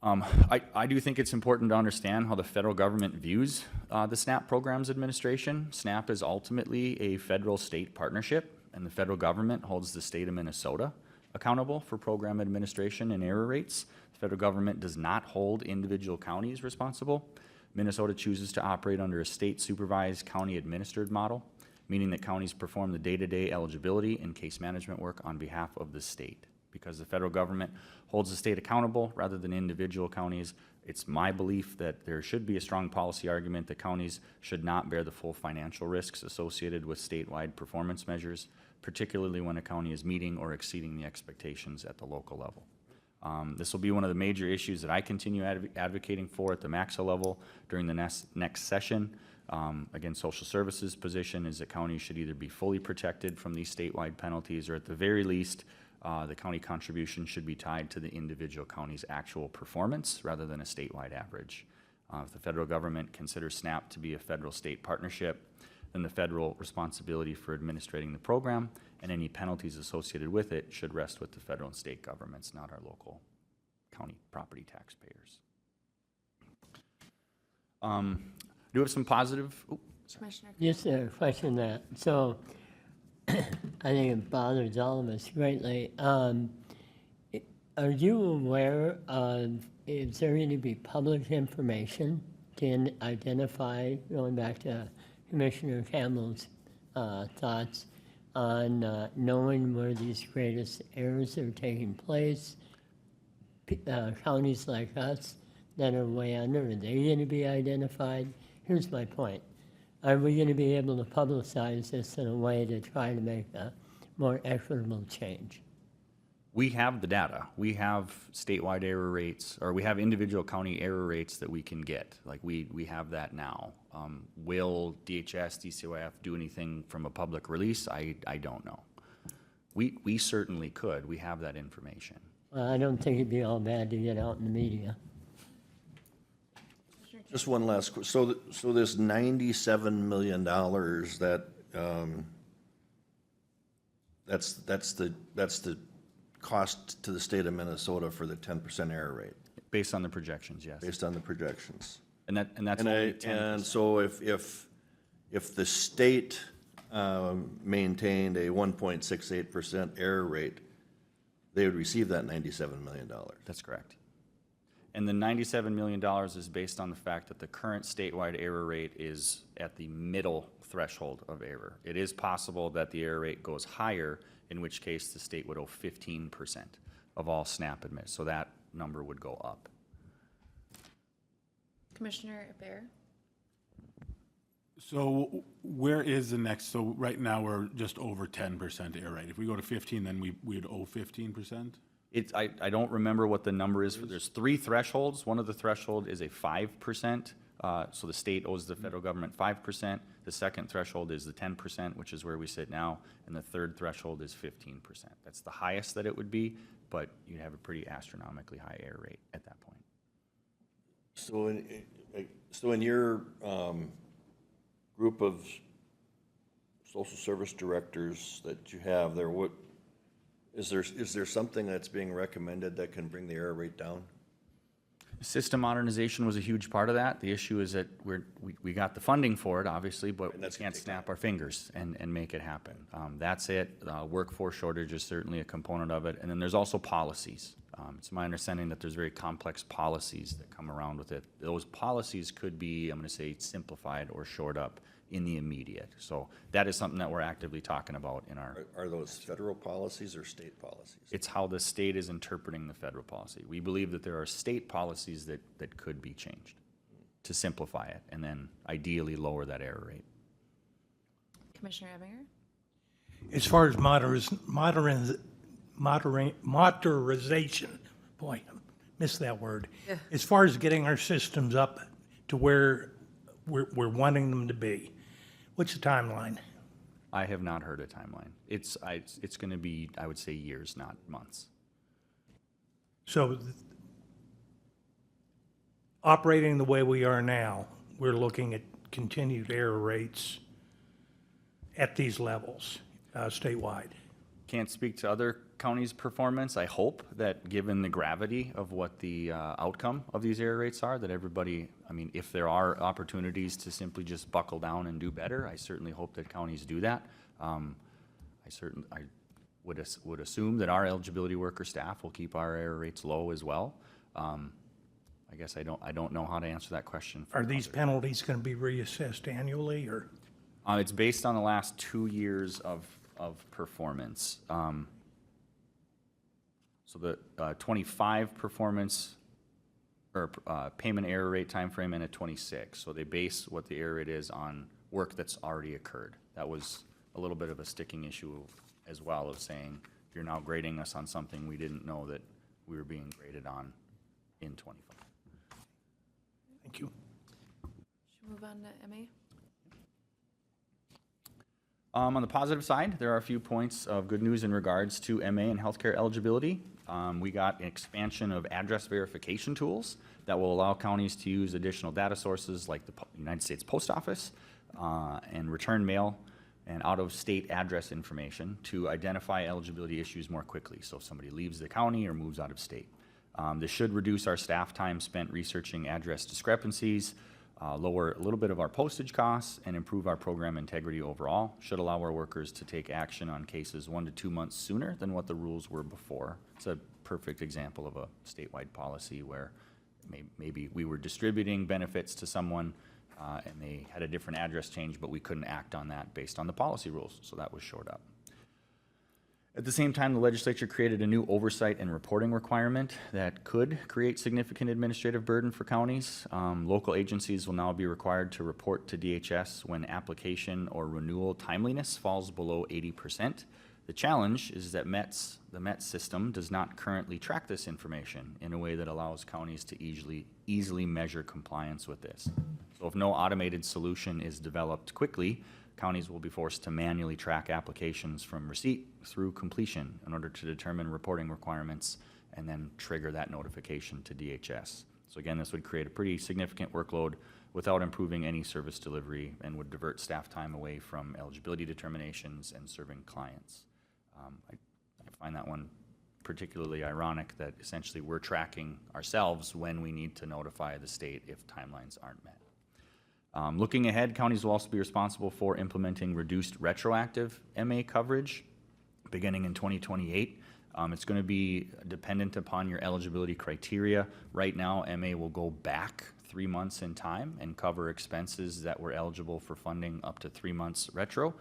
I do think it's important to understand how the federal government views the SNAP programs administration. SNAP is ultimately a federal-state partnership, and the federal government holds the state of Minnesota accountable for program administration and error rates. The federal government does not hold individual counties responsible. Minnesota chooses to operate under a state-supervised, county-administered model, meaning that counties perform the day-to-day eligibility and case management work on behalf of the state. Because the federal government holds the state accountable rather than individual counties, it's my belief that there should be a strong policy argument that counties should not bear the full financial risks associated with statewide performance measures, particularly when a county is meeting or exceeding the expectations at the local level. This will be one of the major issues that I continue advocating for at the MAXA level during the next session. Again, social services position is that counties should either be fully protected from these statewide penalties, or at the very least, the county contribution should be tied to the individual county's actual performance rather than a statewide average. If the federal government considers SNAP to be a federal-state partnership, then the federal responsibility for administrating the program and any penalties associated with it should rest with the federal and state governments, not our local county property taxpayers. Do have some positive, Commissioner. Just a question that, so I think it bothers all of us greatly. Are you aware of, is there going to be public information to identify, going back to Commissioner Campbell's thoughts on knowing where these greatest errors are taking place? Counties like us that are way under, are they going to be identified? Here's my point. Are we going to be able to publicize this in a way to try to make a more equitable change? we have the data. We have statewide error rates, or we have individual county error rates that we can get. Like we have that now. Will DHS, DCOF do anything from a public release? I don't know. We certainly could. We have that information. Well, I don't think it'd be all bad to get out in the media. Just one last, so this $97 million that's the cost to the state of Minnesota for the 10% error rate, Based on the projections, yes. based on the projections. And that's And only 10%. and so if the state maintained a 1.68% error rate, they would receive that $97 million. That's correct. And the $97 million is based on the fact that the current statewide error rate is at the middle threshold of error. It is possible that the error rate goes higher, in which case the state would owe 15% of all SNAP admits. So that number would go up. Commissioner Bear? So where is the next, so right now we're just over 10% error rate. If we go to 15, then we'd owe 15%? I don't remember what the number is. There's 3 thresholds. One of the threshold is a 5%. So the state owes the federal government 5%. The second threshold is the 10%, which is where we sit now. And the third threshold is 15%. That's the highest that it would be, but you'd have a pretty astronomically high error rate at that point. So in your group of social service directors that you have there, what is there something that's being recommended that can bring the error rate down? System modernization was a huge part of that. The issue is that we got the funding for it, obviously, but we can't snap our fingers and make it happen. That's it. Workforce shortage is certainly a component of it. And then there's also policies. It's my understanding that there's very complex policies that come around with it. Those policies could be, I'm going to say, simplified or shored up in the immediate. So that is something that we're actively talking about in our... Are those federal policies or state policies? It's how the state is interpreting the federal policy. We believe that there are state policies that could be changed to simplify it and then ideally lower that error rate. Commissioner Ebinger? As far as modernization, boy, I missed that word. Yeah. As far as getting our systems up to where we're wanting them to be, what's the timeline? I have not heard a timeline. It's going to be, I would say, years, not months. So operating the way we are now, we're looking at continued error rates at these levels statewide. Can't speak to other counties' performance. I hope that, given the gravity of what the outcome of these error rates are, that everybody, I mean, if there are opportunities to simply just buckle down and do better, I certainly hope that counties do that. I would assume that our eligibility worker staff will keep our error rates low as well. I guess I don't know how to answer that question. Are these penalties going to be reassessed annually, or? It's based on the last 2 years of performance. So the 25 performance or payment error rate timeframe and a 26. So they base what the error rate is on work that's already occurred. That was a little bit of a sticking issue as well, of saying, you're now grading us on something we didn't know that we were being graded on in 25. Thank you. Should we move on to MA? On the positive side, there are a few points of good news in regards to MA and healthcare eligibility. We got an expansion of address verification tools that will allow counties to use additional data sources like the United States Post Office and return mail and out-of-state address information to identify eligibility issues more quickly. So if somebody leaves the county or moves out of state. This should reduce our staff time spent researching address discrepancies, lower a little bit of our postage costs, and improve our program integrity overall. Should allow our workers to take action on cases 1 to 2 months sooner than what the rules were before. It's a perfect example of a statewide policy where maybe we were distributing benefits to someone and they had a different address change, but we couldn't act on that based on the policy rules, so that was shored up. At the same time, the legislature created a new oversight and reporting requirement that could create significant administrative burden for counties. Local agencies will now be required to report to DHS when application or renewal timeliness falls below 80%. The challenge is that the METS system does not currently track this information in a way that allows counties to easily measure compliance with this. So if no automated solution is developed quickly, counties will be forced to manually track applications from receipt through completion in order to determine reporting requirements and then trigger that notification to DHS. So again, this would create a pretty significant workload without improving any service delivery and would divert staff time away from eligibility determinations and serving clients. I find that one particularly ironic that essentially we're tracking ourselves when we need to notify the state if timelines aren't met. Looking ahead, counties will also be responsible for implementing reduced retroactive MA coverage beginning in 2028. It's going to be dependent upon your eligibility criteria. Right now, MA will go back 3 months in time and cover expenses that were eligible for funding up to 3 months retro.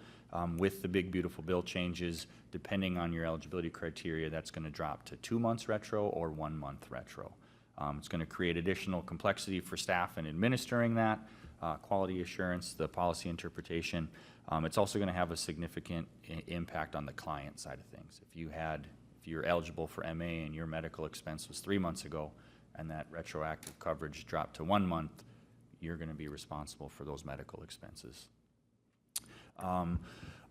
With the big beautiful bill changes, depending on your eligibility criteria, that's going to drop to 2 months retro or 1 month retro. It's going to create additional complexity for staff in administering that. Quality assurance, the policy interpretation. It's also going to have a significant impact on the client side of things. If you're eligible for MA and your medical expense was 3 months ago and that retroactive coverage dropped to 1 month, you're going to be responsible for those medical expenses.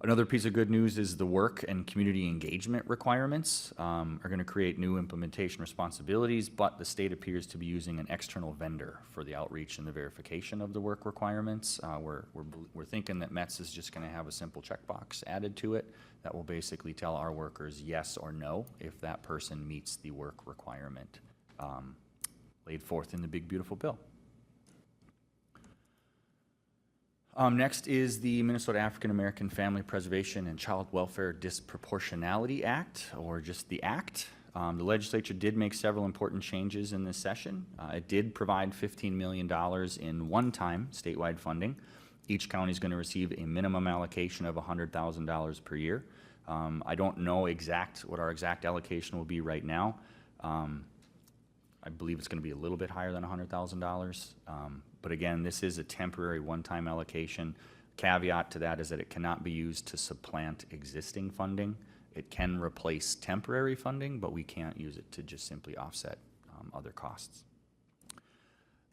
Another piece of good news is the work and community engagement requirements are going to create new implementation responsibilities, but the state appears to be using an external vendor for the outreach and the verification of the work requirements. We're thinking that METS is just going to have a simple checkbox added to it that will basically tell our workers yes or no if that person meets the work requirement laid forth in the big beautiful bill. Next is the Minnesota African American Family Preservation and Child Welfare Disproportionality Act, or just the Act. The legislature did make several important changes in this session. It did provide $15 million in one-time statewide funding. Each county is going to receive a minimum allocation of $100,000 per year. I don't know what our exact allocation will be right now. I believe it's going to be a little bit higher than $100,000. But again, this is a temporary one-time allocation. Caveat to that is that it cannot be used to supplant existing funding. It can replace temporary funding, but we can't use it to just simply offset other costs.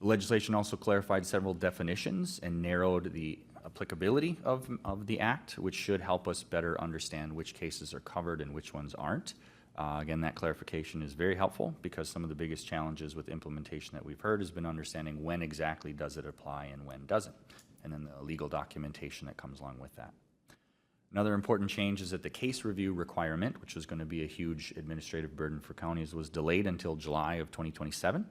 The legislation also clarified several definitions and narrowed the applicability of the act, which should help us better understand which cases are covered and which ones aren't. Again, that clarification is very helpful because some of the biggest challenges with implementation that we've heard has been understanding when exactly does it apply and when doesn't, and then the legal documentation that comes along with that. Another important change is that the case review requirement, which was going to be a huge administrative burden for counties, was delayed until July of 2027.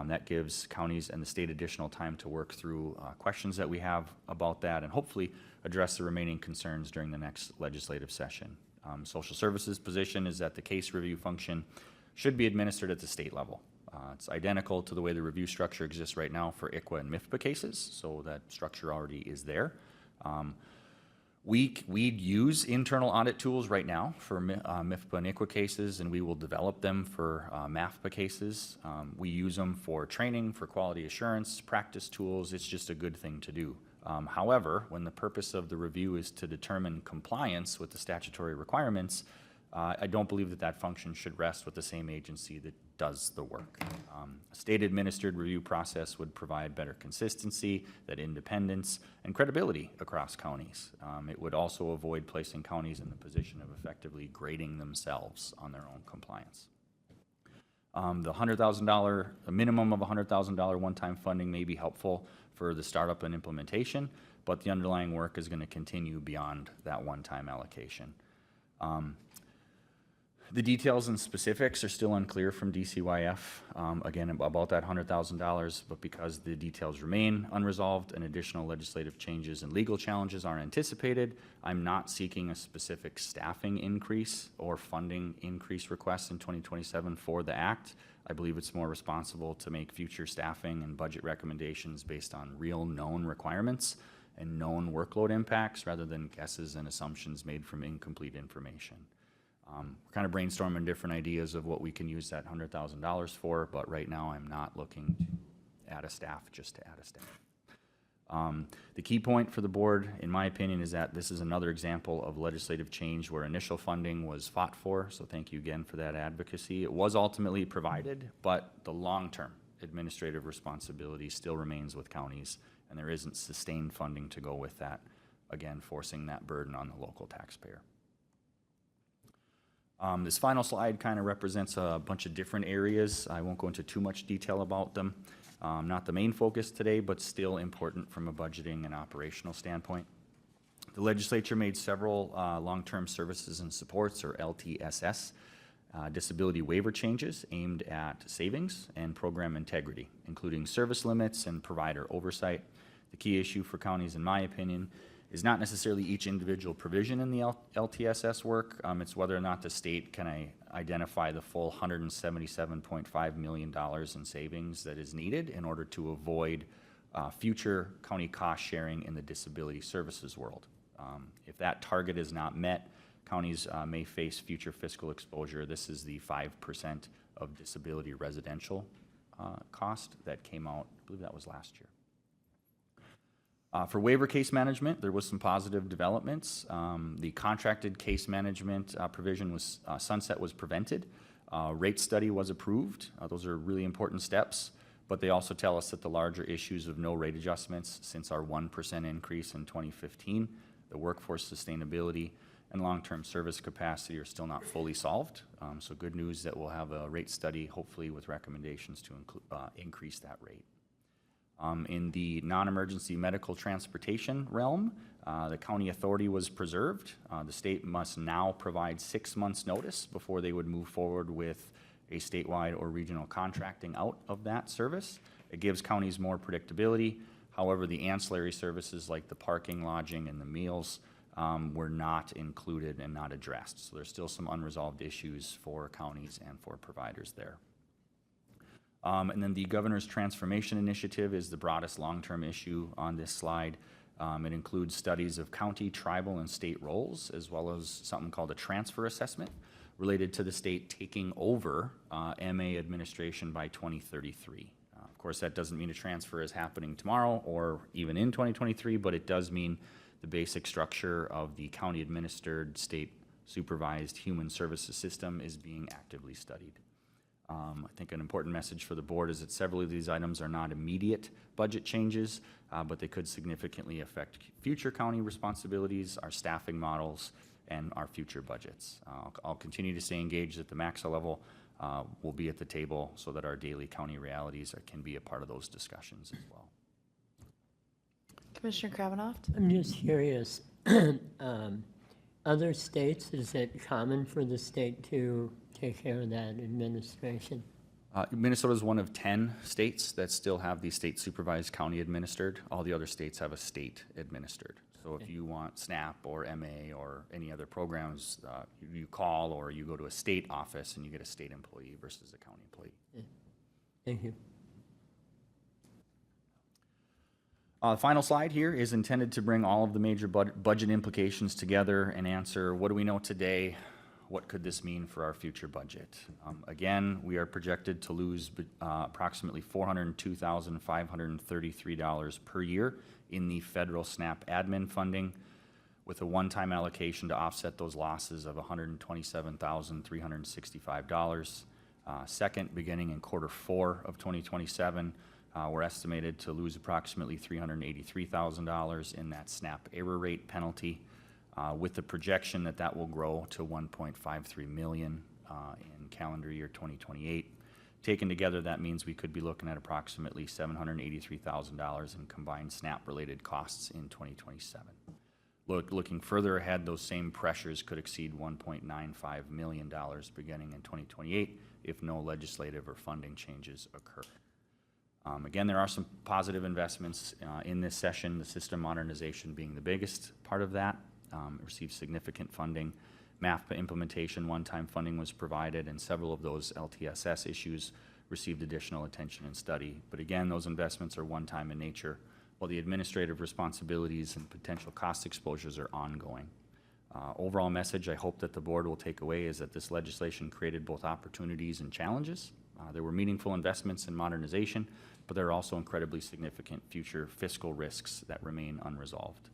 That gives counties and the state additional time to work through questions that we have about that and hopefully address the remaining concerns during the next legislative session. Social services position is that the case review function should be administered at the state level. It's identical to the way the review structure exists right now for ICWA and MIFPA cases, so that structure already is there. We use internal audit tools right now for MIFPA and ICWA cases, and we will develop them for MAFPA cases. We use them for training, for quality assurance, practice tools. It's just a good thing to do. However, when the purpose of the review is to determine compliance with the statutory requirements, I don't believe that that function should rest with the same agency that does the work. A state-administered review process would provide better consistency, that independence, and credibility across counties. It would also avoid placing counties in the position of effectively grading themselves on their own compliance. The $100,000, a minimum of $100,000 one-time funding may be helpful for the startup and implementation, but the underlying work is going to continue beyond that one-time allocation. The details and specifics are still unclear from DCYF, again, about that $100,000, but because the details remain unresolved and additional legislative changes and legal challenges are anticipated, I'm not seeking a specific staffing increase or funding increase request in 2027 for the Act. I believe it's more responsible to make future staffing and budget recommendations based on real known requirements and known workload impacts rather than guesses and assumptions made from incomplete information. We're kind of brainstorming different ideas of what we can use that $100,000 for, but right now I'm not looking to add a staff just to add a staff. The key point for the board, in my opinion, is that this is another example of legislative change where initial funding was fought for, so thank you again for that advocacy. It was ultimately provided, but the long-term administrative responsibility still remains with counties, and there isn't sustained funding to go with that, again, forcing that burden on the local taxpayer. This final slide kind of represents a bunch of different areas. I won't go into too much detail about them. Not the main focus today, but still important from a budgeting and operational standpoint. The legislature made several long-term services and supports, or LTSS, disability waiver changes aimed at savings and program integrity, including service limits and provider oversight. The key issue for counties, in my opinion, is not necessarily each individual provision in the LTSS work. It's whether or not the state can identify the full $177.5 million in savings that is needed in order to avoid future county cost sharing in the disability services world. If that target is not met, counties may face future fiscal exposure. This is the 5% of disability residential cost that came out, I believe that was last year. For waiver case management, there was some positive developments. The contracted case management provision was sunset was prevented. Rate study was approved. Those are really important steps, but they also tell us that the larger issues of no rate adjustments since our 1% increase in 2015, the workforce sustainability, and long-term service capacity are still not fully solved. So good news that we'll have a rate study, hopefully with recommendations to increase that rate. In the non-emergency medical transportation realm, the county authority was preserved. The state must now provide 6 months' notice before they would move forward with a statewide or regional contracting out of that service. It gives counties more predictability. However, the ancillary services like the parking, lodging, and the meals were not included and not addressed. So there's still some unresolved issues for counties and for providers there. And then the Governor's Transformation Initiative is the broadest long-term issue on this slide. It includes studies of county, tribal, and state roles, as well as something called a transfer assessment related to the state taking over MA administration by 2033. Of course, that doesn't mean a transfer is happening tomorrow or even in 2023, but it does mean the basic structure of the county-administered, state-supervised human services system is being actively studied. I think an important message for the board is that several of these items are not immediate budget changes, but they could significantly affect future county responsibilities, our staffing models, and our future budgets. I'll continue to stay engaged at the MAXA level. We'll be at the table so that our daily county realities can be a part of those discussions as well. Commissioner Kravinoff? I'm just curious, other states, is it common for the state to take care of that administration? Minnesota is one of 10 states that still have the state supervised, county administered. All the other states have a state administered. So if you want SNAP or MA or any other programs, you call or you go to a state office and you get a state employee versus a county employee. Thank you. The final slide here is intended to bring all of the major budget implications together and answer, what do we know today? What could this mean for our future budget? Again, we are projected to lose approximately $402,533 per year in the federal SNAP admin funding, with a one-time allocation to offset those losses of $127,365. Second, beginning in Q4 of 2027, we're estimated to lose approximately $383,000 in that SNAP error rate penalty, with the projection that that will grow to $1.53 million in calendar year 2028. Taken together, that means we could be looking at approximately $783,000 in combined SNAP-related costs in 2027. Looking further ahead, those same pressures could exceed $1.95 million beginning in 2028 if no legislative or funding changes occur. Again, there are some positive investments in this session, the system modernization being the biggest part of that. It received significant funding. MAFPA implementation one-time funding was provided, and several of those LTSS issues received additional attention and study. But again, those investments are one-time in nature, while the administrative responsibilities and potential cost exposures are ongoing. Overall message I hope that the board will take away is that this legislation created both opportunities and challenges. There were meaningful investments in modernization, but there are also incredibly significant future fiscal risks that remain unresolved.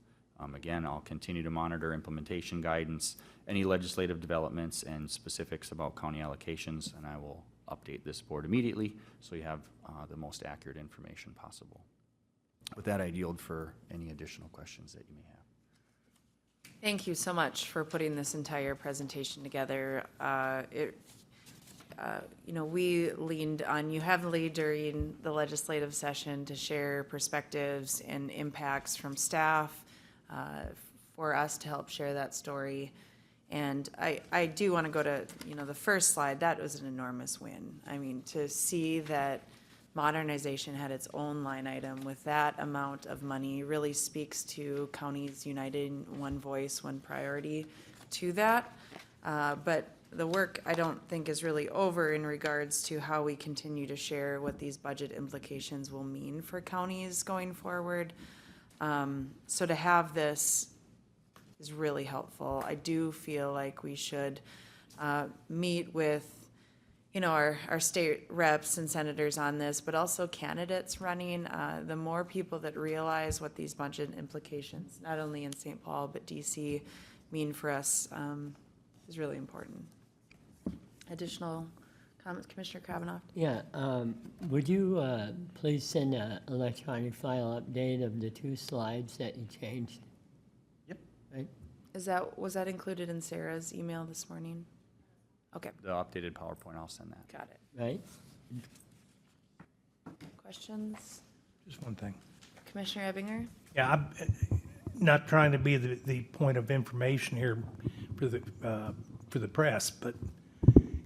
Again, I'll continue to monitor implementation guidance, any legislative developments, and specifics about county allocations, and I will update this board immediately so you have the most accurate information possible. With that, I yield for any additional questions that you may have. Thank you so much for putting this entire presentation together. We leaned on you heavily during the legislative session to share perspectives and impacts from staff, for us to help share that story. And I do want to go to, the first slide. That was an enormous win. I mean, to see that modernization had its own line item with that amount of money really speaks to counties united in one voice, one priority to that. But the work, I don't think, is really over in regards to how we continue to share what these budget implications will mean for counties going forward. So to have this is really helpful. I do feel like we should meet with, our state reps and senators on this, but also candidates running. The more people that realize what these budget implications, not only in St. Paul, but DC, mean for us is really important. Additional comments, Commissioner Kravinoff? Yeah, would you please send an electronic file update of the 2 slides that you changed? Yep. Right? Was that included in Sarah's email this morning? Okay, The updated PowerPoint, I'll send that. got it. Right? Questions? Just one thing. Commissioner Ebinger? Yeah, I'm not trying to be the point of information here for the press, but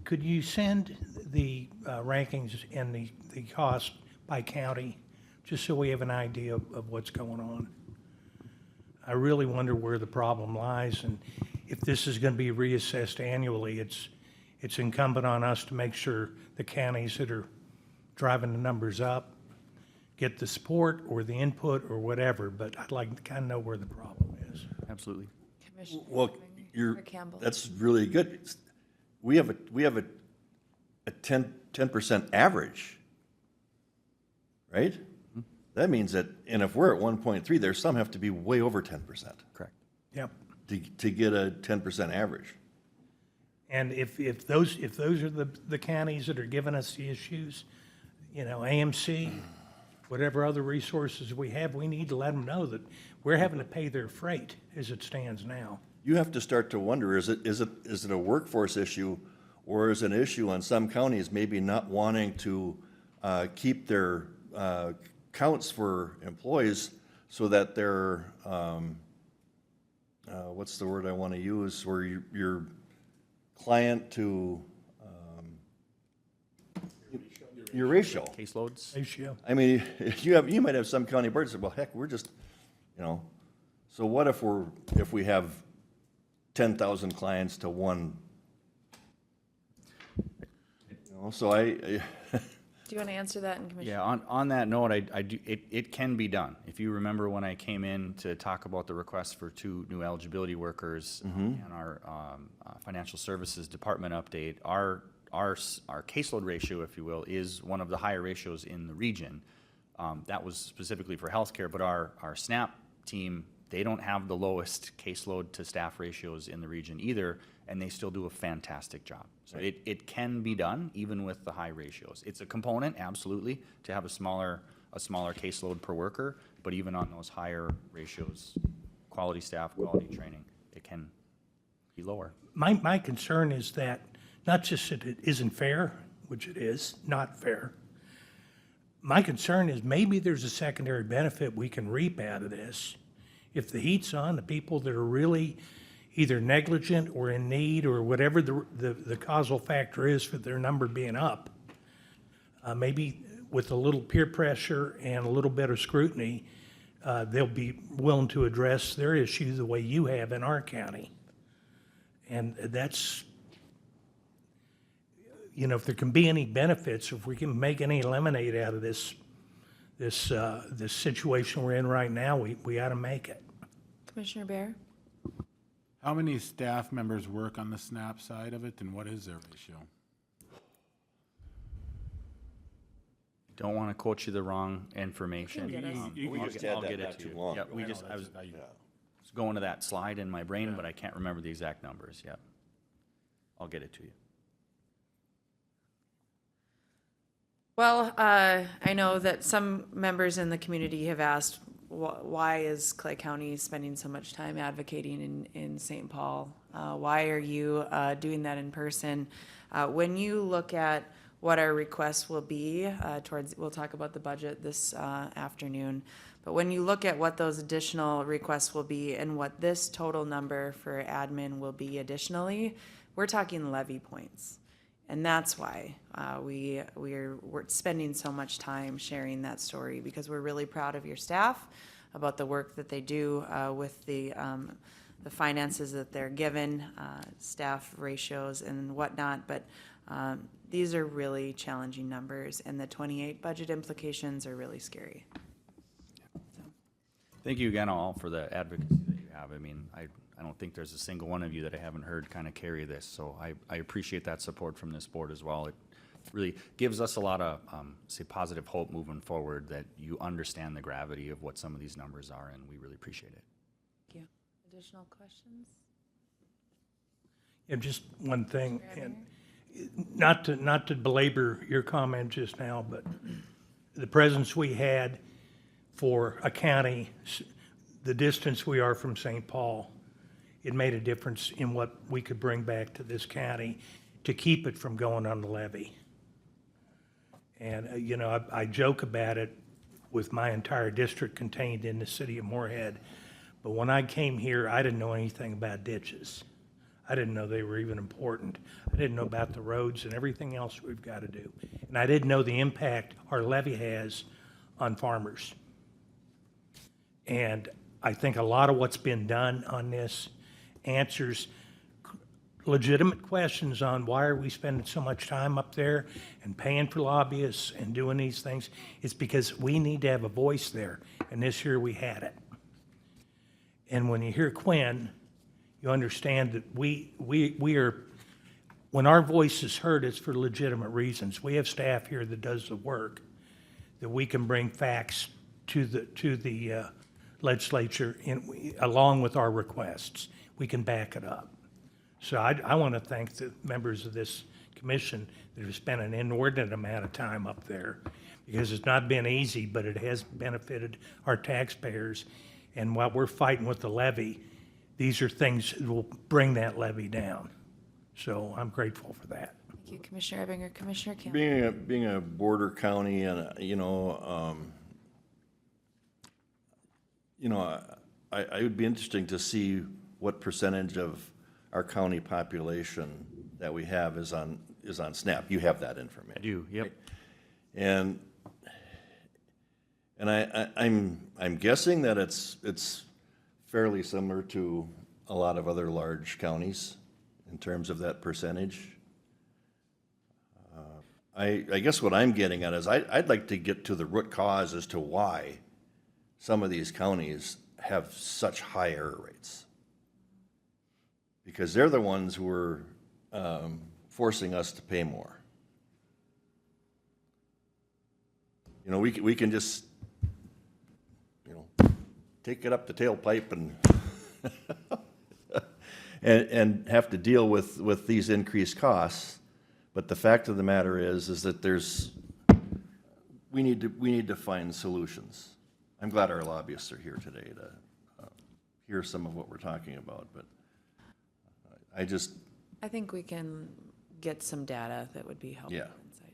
could you send the rankings and the cost by county, just so we have an idea of what's going on? I really wonder where the problem lies, and if this is going to be reassessed annually, it's incumbent on us to make sure the counties that are driving the numbers up get the support or the input or whatever, but I'd like to kind of know where the problem is. Absolutely. Commissioner Well, Ebinger or Campbell? that's really good. We have a 10% average, right? That means that, and if we're at 1.3, there's some have to be way over 10%. Correct. Yep. To get a 10% average. And if those are the counties that are giving us the issues, AMC, whatever other resources we have, we need to let them know that we're having to pay their freight as it stands now. You have to start to wonder, is it a workforce issue, or is it an issue on some counties maybe not wanting to keep their counts for employees so that their, what's the word I want to use, where your client to, your ratio. Caseloads? Ratio. I mean, you might have some county boards that say, well, heck, we're just, so what if we have 10,000 clients to one? So Do you want to answer that in Commissioner? Yeah, on that note, it can be done. If you remember when I came in to talk about the request for 2 new eligibility workers and our financial services department update, our caseload ratio, if you will, is one of the higher ratios in the region. That was specifically for healthcare, but our SNAP team, they don't have the lowest caseload to staff ratios in the region either, and they still do a fantastic job. So it can be done even with the high ratios. It's a component, absolutely, to have a smaller caseload per worker, but even on those higher ratios, quality staff, quality training, it can be lower. My concern is that not just that it isn't fair, which it is, not fair. My concern is maybe there's a secondary benefit we can reap out of this. If the heat's on, the people that are really either negligent or in need or whatever the causal factor is for their number being up, maybe with a little peer pressure and a little bit of scrutiny, they'll be willing to address their issue the way you have in our county. And that's, if there can be any benefits, if we can make any lemonade out of this situation we're in right now, we ought to make it. Commissioner Bear? How many staff members work on the SNAP side of it, and what is their ratio? Don't want to quote you the wrong information. You can get us. We just had that not too long Yep, ago. I was going to that slide in my brain, but I can't remember the exact numbers. Yep. I'll get it to you. Well, I know that some members in the community have asked, why is Clay County spending so much time advocating in St. Paul? Why are you doing that in person? When you look at what our requests will be we'll talk about the budget this afternoon, but when you look at what those additional requests will be and what this total number for admin will be additionally, we're talking levy points. And that's why we're spending so much time sharing that story, because we're really proud of your staff about the work that they do with the finances that they're given, staff ratios and whatnot. But these are really challenging numbers, and the 28 budget implications are really scary. Thank you again all for the advocacy that you have. I mean, I don't think there's a single one of you that I haven't heard kind of carry this, so I appreciate that support from this board as well. It really gives us a lot of, say, positive hope moving forward that you understand the gravity of what some of these numbers are, and we really appreciate it. Thank you. Additional questions? And just one thing, and not to belabor your comment just now, but the presence we had for a county, the distance we are from St. Paul, it made a difference in what we could bring back to this county to keep it from going on the levy. And, I joke about it with my entire district contained in the city of Moorhead, but when I came here, I didn't know anything about ditches. I didn't know they were even important. I didn't know about the roads and everything else we've got to do. And I didn't know the impact our levy has on farmers. And I think a lot of what's been done on this answers legitimate questions on why are we spending so much time up there and paying for lobbyists and doing these things. It's because we need to have a voice there, and this year we had it. And when you hear Quinn, you understand that we are, when our voice is heard, it's for legitimate reasons. We have staff here that does the work, that we can bring facts to the legislature along with our requests. We can back it up. So I want to thank the members of this commission that have spent an inordinate amount of time up there, because it's not been easy, but it has benefited our taxpayers. And while we're fighting with the levy, these are things that will bring that levy down. So I'm grateful for that. Thank you, Commissioner Ebinger. Commissioner Campbell. Being a border county and, it would be interesting to see what percentage of our county population that we have is on SNAP. You have that information. I do, yep. And I'm guessing that it's fairly similar to a lot of other large counties in terms of that percentage. I guess what I'm getting at is I'd like to get to the root cause as to why some of these counties have such high error rates. Because they're the ones who are forcing us to pay more. We can just, take it up the tailpipe and have to deal with these increased costs. But the fact of the matter is that we need to find solutions. I'm glad our lobbyists are here today to hear some of what we're talking about, but I think we can get some data that would be helpful Yeah. insight.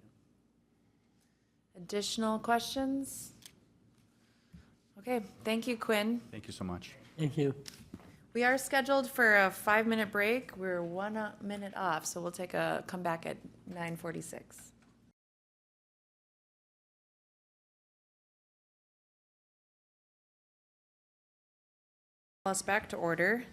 Additional questions? Okay, thank you, Quinn. Thank you so much. Thank you. We are scheduled for a 5-minute break. We're 1 minute off, so we'll come back at 9:46. Us back to order.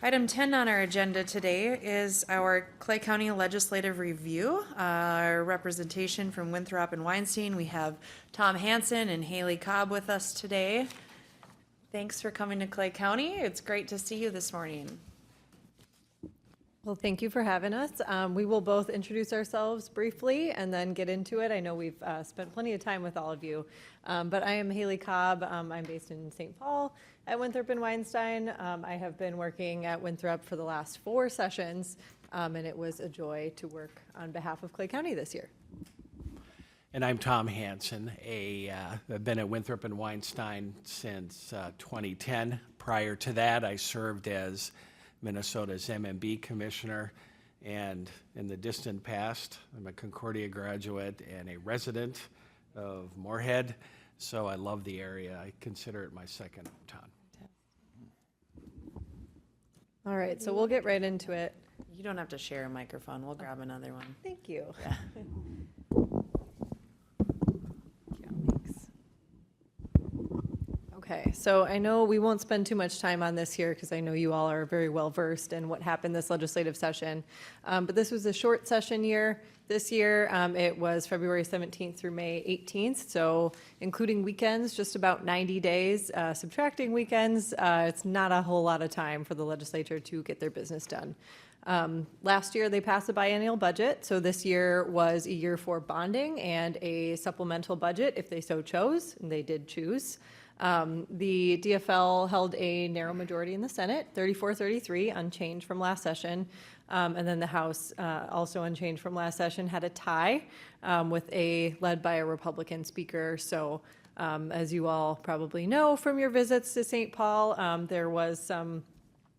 Item 10 on our agenda today is our Clay County Legislative Review, our representation from Winthrop and Weinstein. We have Tom Hansen and Haley Cobb with us today. Thanks for coming to Clay County. It's great to see you this morning. Well, thank you for having us. We will both introduce ourselves briefly and then get into it. I know we've spent plenty of time with all of you, but I am Haley Cobb. I'm based in St. Paul at Winthrop and Weinstein. I have been working at Winthrop for the last 4 sessions, and it was a joy to work on behalf of Clay County this year. And I'm Tom Hansen. I've been at Winthrop and Weinstein since 2010. Prior to that, I served as Minnesota's MMB commissioner, and in the distant past, I'm a Concordia graduate and a resident of Moorhead, so I love the area. I consider it my second hometown. All right, so we'll get right into it. You don't have to share a microphone. We'll grab another one. Thank you. Yeah. Okay, so I know we won't spend too much time on this here because I know you all are very well versed in what happened this legislative session. But this was a short session year. This year, it was February 17th through May 18th. So including weekends, just about 90 days. Subtracting weekends, it's not a whole lot of time for the legislature to get their business done. Last year, they passed a biennial budget. So this year was a year for bonding and a supplemental budget if they so chose, and they did choose. The DFL held a narrow majority in the Senate, 34-33, unchanged from last session. And then the House, also unchanged from last session, had a tie led by a Republican speaker. So as you all probably know from your visits to St. Paul, there was some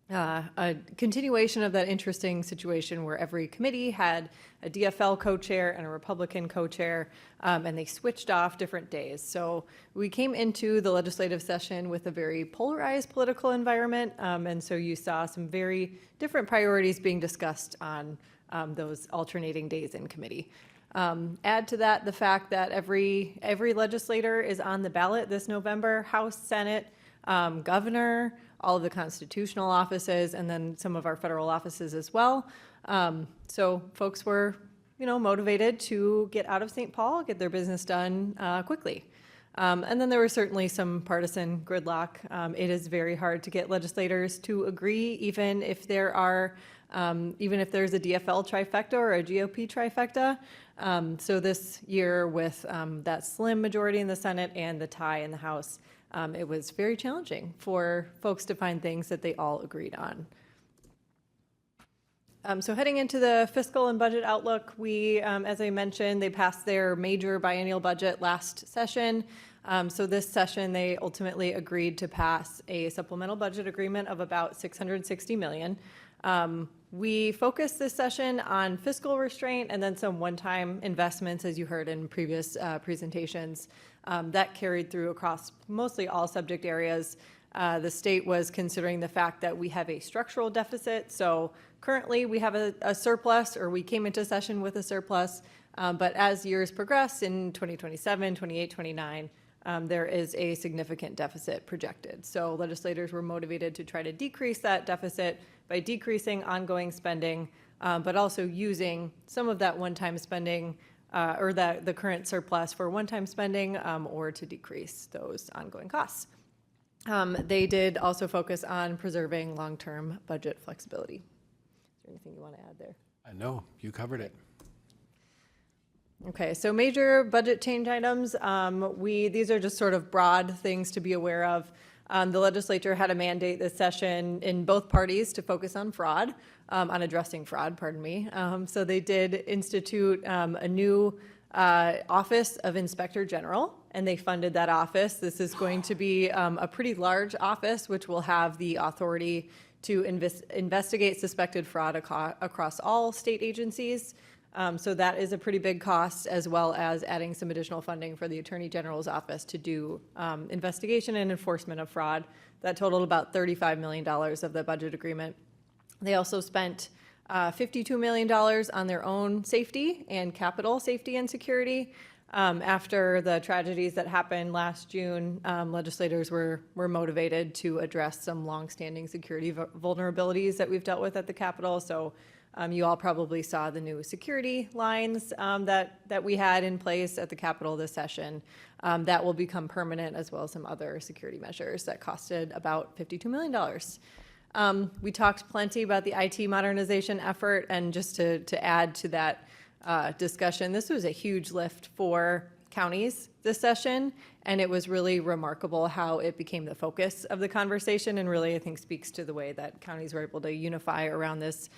a continuation of that interesting situation where every committee had a DFL co-chair and a Republican co-chair, and they switched off different days. So we came into the legislative session with a very polarized political environment, and so you saw some very different priorities being discussed on those alternating days in committee. Add to that the fact that every legislator is on the ballot this November, House, Senate, governor, all of the constitutional offices, and then some of our federal offices as well. So folks were, motivated to get out of St. Paul, get their business done quickly. And then there was certainly some partisan gridlock. It is very hard to get legislators to agree, even if there's a DFL trifecta or a GOP trifecta. So this year, with that slim majority in the Senate and the tie in the House, it was very challenging for folks to find things that they all agreed on. So heading into the fiscal and budget outlook, we, as I mentioned, they passed their major biennial budget last session. So this session, they ultimately agreed to pass a supplemental budget agreement of about $660 million. We focused this session on fiscal restraint and then some one-time investments, as you heard in previous presentations. That carried through across mostly all subject areas. The state was considering the fact that we have a structural deficit. So currently we have a surplus, or we came into session with a surplus. But as years progress in 2027, 28, 29, there is a significant deficit projected. So legislators were motivated to try to decrease that deficit by decreasing ongoing spending, but also using some of that one-time spending or the current surplus for one-time spending or to decrease those ongoing costs. They did also focus on preserving long-term budget flexibility. Is there anything you want to add there? No, you covered it. Okay, so major budget change items. These are just sort of broad things to be aware of. The legislature had a mandate this session in both parties to focus on fraud, on addressing fraud, pardon me. So they did institute a new Office of Inspector General, and they funded that office. This is going to be a pretty large office, which will have the authority to investigate suspected fraud across all state agencies. So that is a pretty big cost, as well as adding some additional funding for the Attorney General's office to do investigation and enforcement of fraud. That totaled about $35 million of the budget agreement. They also spent $52 million on their own safety and capital safety and security. After the tragedies that happened last June, legislators were motivated to address some longstanding security vulnerabilities that we've dealt with at the Capitol. So you all probably saw the new security lines that we had in place at the Capitol this session. That will become permanent, as well as some other security measures that costed about $52 million. We talked plenty about the IT modernization effort, and just to add to that discussion, this was a huge lift for counties this session, and it was really remarkable how it became the focus of the conversation, and really I think speaks to the way that counties were able to unify around this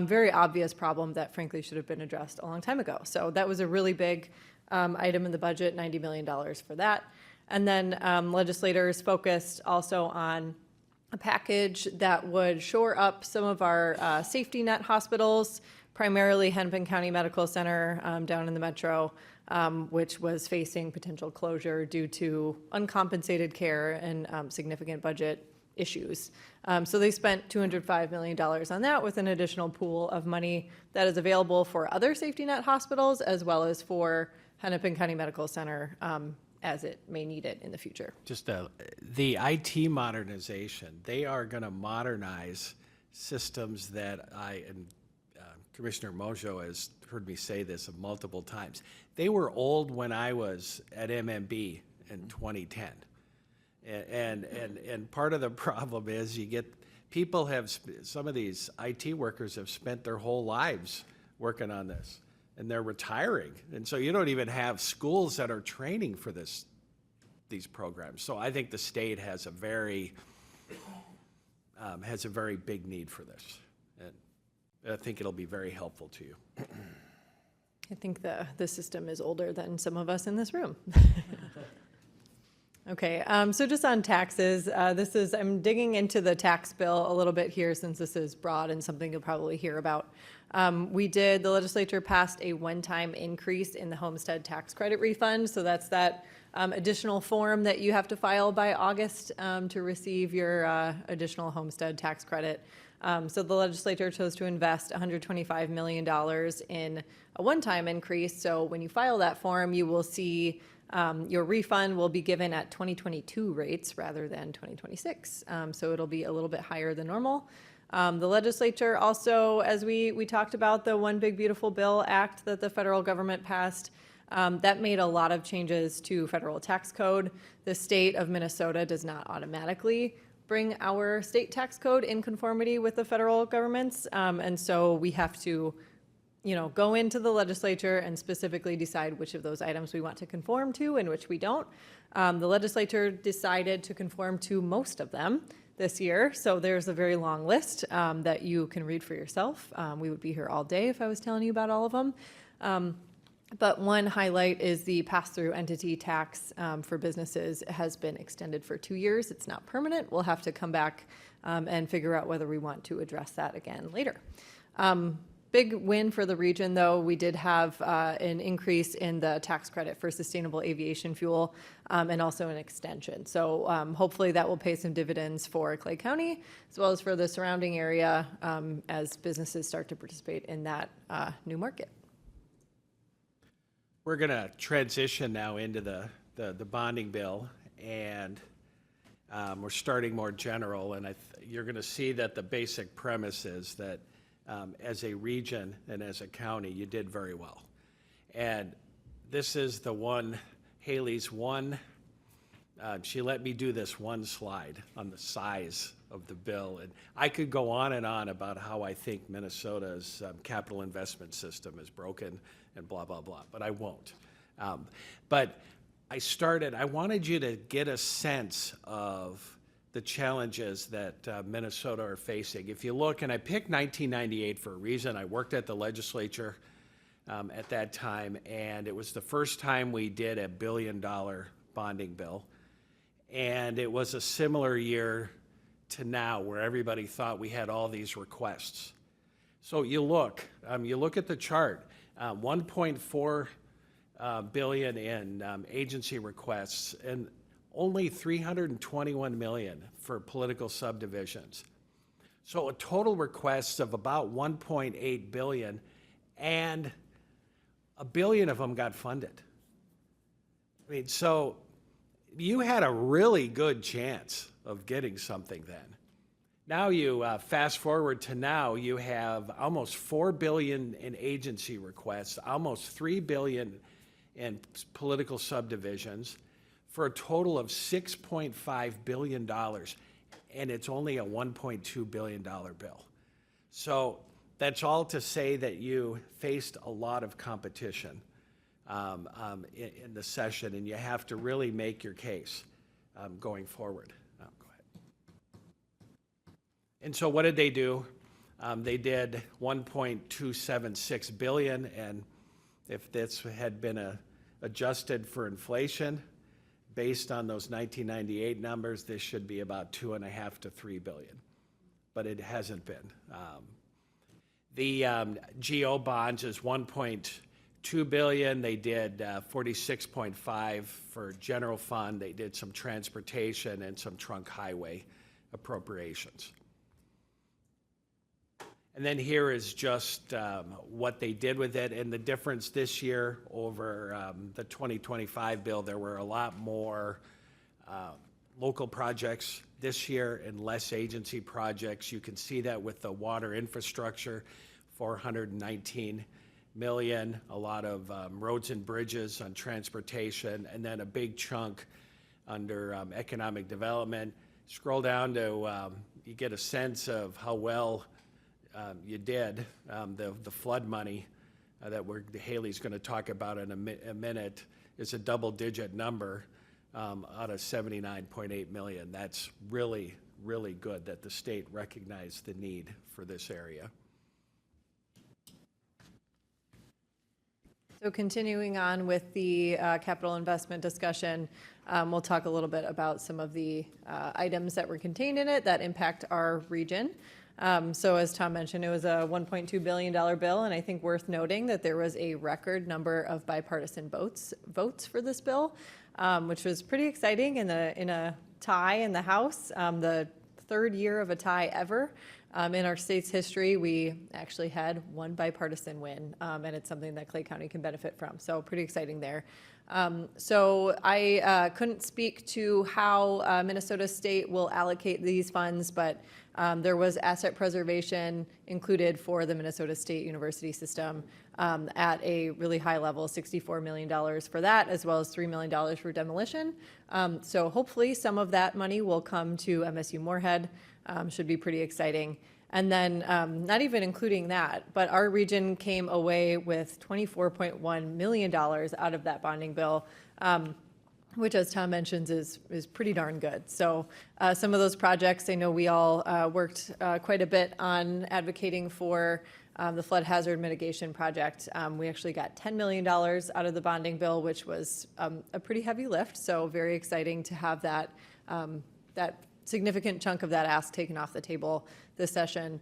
very obvious problem that frankly should have been addressed a long time ago. So that was a really big item in the budget, $90 million for that. And then legislators focused also on a package that would shore up some of our safety net hospitals, primarily Hennepin County Medical Center down in the metro, which was facing potential closure due to uncompensated care and significant budget issues. So they spent $205 million on that, with an additional pool of money that is available for other safety net hospitals, as well as for Hennepin County Medical Center as it may need it in the future. Just the IT modernization, they are going to modernize systems that and Commissioner Mojo has heard me say this multiple times. They were old when I was at MMB in 2010. And part of the problem is some of these IT workers have spent their whole lives working on this, and they're retiring. And so you don't even have schools that are training for these programs. So I think the state has a very big need for this. And I think it'll be very helpful to you. I think the system is older than some of us in this room. Okay, so just on taxes, I'm digging into the tax bill a little bit here, since this is broad and something you'll probably hear about. The legislature passed a one-time increase in the homestead tax credit refund. So that's that additional form that you have to file by August to receive your additional homestead tax credit. So the legislature chose to invest $125 million in a one-time increase. So when you file that form, you will see your refund will be given at 2022 rates rather than 2026. So it'll be a little bit higher than normal. The legislature also, as we talked about, the One Big Beautiful Bill Act that the federal government passed, that made a lot of changes to federal tax code. The state of Minnesota does not automatically bring our state tax code in conformity with the federal government's. And so we have to go into the legislature and specifically decide which of those items we want to conform to and which we don't. The legislature decided to conform to most of them. this year. So there's a very long list that you can read for yourself. We would be here all day if I was telling you about all of them. But one highlight is the pass-through entity tax for businesses has been extended for 2 years. It's not permanent. We'll have to come back and figure out whether we want to address that again later. Big win for the region, though. We did have an increase in the tax credit for sustainable aviation fuel and also an extension. So hopefully that will pay some dividends for Clay County as well as for the surrounding area as businesses start to participate in that new market. We're going to transition now into the bonding bill, and we're starting more general, and you're going to see that the basic premise is that as a region and as a county, you did very well. And this is the one, Haley's one, she let me do this one slide on the size of the bill. And I could go on and on about how I think Minnesota's capital investment system is broken and blah, blah, blah, but I won't. But I wanted you to get a sense of the challenges that Minnesota are facing. If you look, and I picked 1998 for a reason, I worked at the legislature at that time, and it was the first time we did a $1 billion bonding bill. And it was a similar year to now where everybody thought we had all these requests. So you look at the chart, 1.4 billion in agency requests and only 321 million for political subdivisions. So a total requests of about 1.8 billion, and $1 billion of them got funded. I mean, so you had a really good chance of getting something then. Now you fast forward to now, you have almost 4 billion in agency requests, almost 3 billion in political subdivisions, for a total of $6.5 billion, and it's only a $1.2 billion bill. So that's all to say that you faced a lot of competition in the session, and you have to really make your case going forward. Go ahead. And so what did they do? They did $1.276 billion, and if this had been adjusted for inflation, based on those 1998 numbers, this should be about $2.5 to $3 billion, but it hasn't been. The GO bonds is $1.2 billion. They did 46.5 for general fund. They did some transportation and some trunk highway appropriations. And then here is just what they did with it. And the difference this year over the 2025 bill, there were a lot more local projects this year and less agency projects. You can see that with the water infrastructure, $419 million, a lot of roads and bridges on transportation, and then a big chunk under economic development. Scroll down to, you get a sense of how well you did. The flood money that Haley's going to talk about in a minute is a double-digit number out of $79.8 million. That's really, really good that the state recognized the need for this area. So continuing on with the capital investment discussion, we'll talk a little bit about some of the items that were contained in it that impact our region. So as Tom mentioned, it was a $1.2 billion bill, and I think worth noting that there was a record number of bipartisan votes for this bill, which was pretty exciting in a tie in the House, the third year of a tie ever. In our state's history, we actually had one bipartisan win, and it's something that Clay County can benefit from. So pretty exciting there. So I couldn't speak to how Minnesota State will allocate these funds, but there was asset preservation included for the Minnesota State University system at a really high level, $64 million for that, as well as $3 million for demolition. So hopefully some of that money will come to MSU Moorhead. Should be pretty exciting. And then not even including that, but our region came away with $24.1 million out of that bonding bill. which, as Tom mentions, is pretty darn good. So some of those projects, I know we all worked quite a bit on advocating for the flood hazard mitigation project. We actually got $10 million out of the bonding bill, which was a pretty heavy lift. So very exciting to have that significant chunk of that ask taken off the table this session.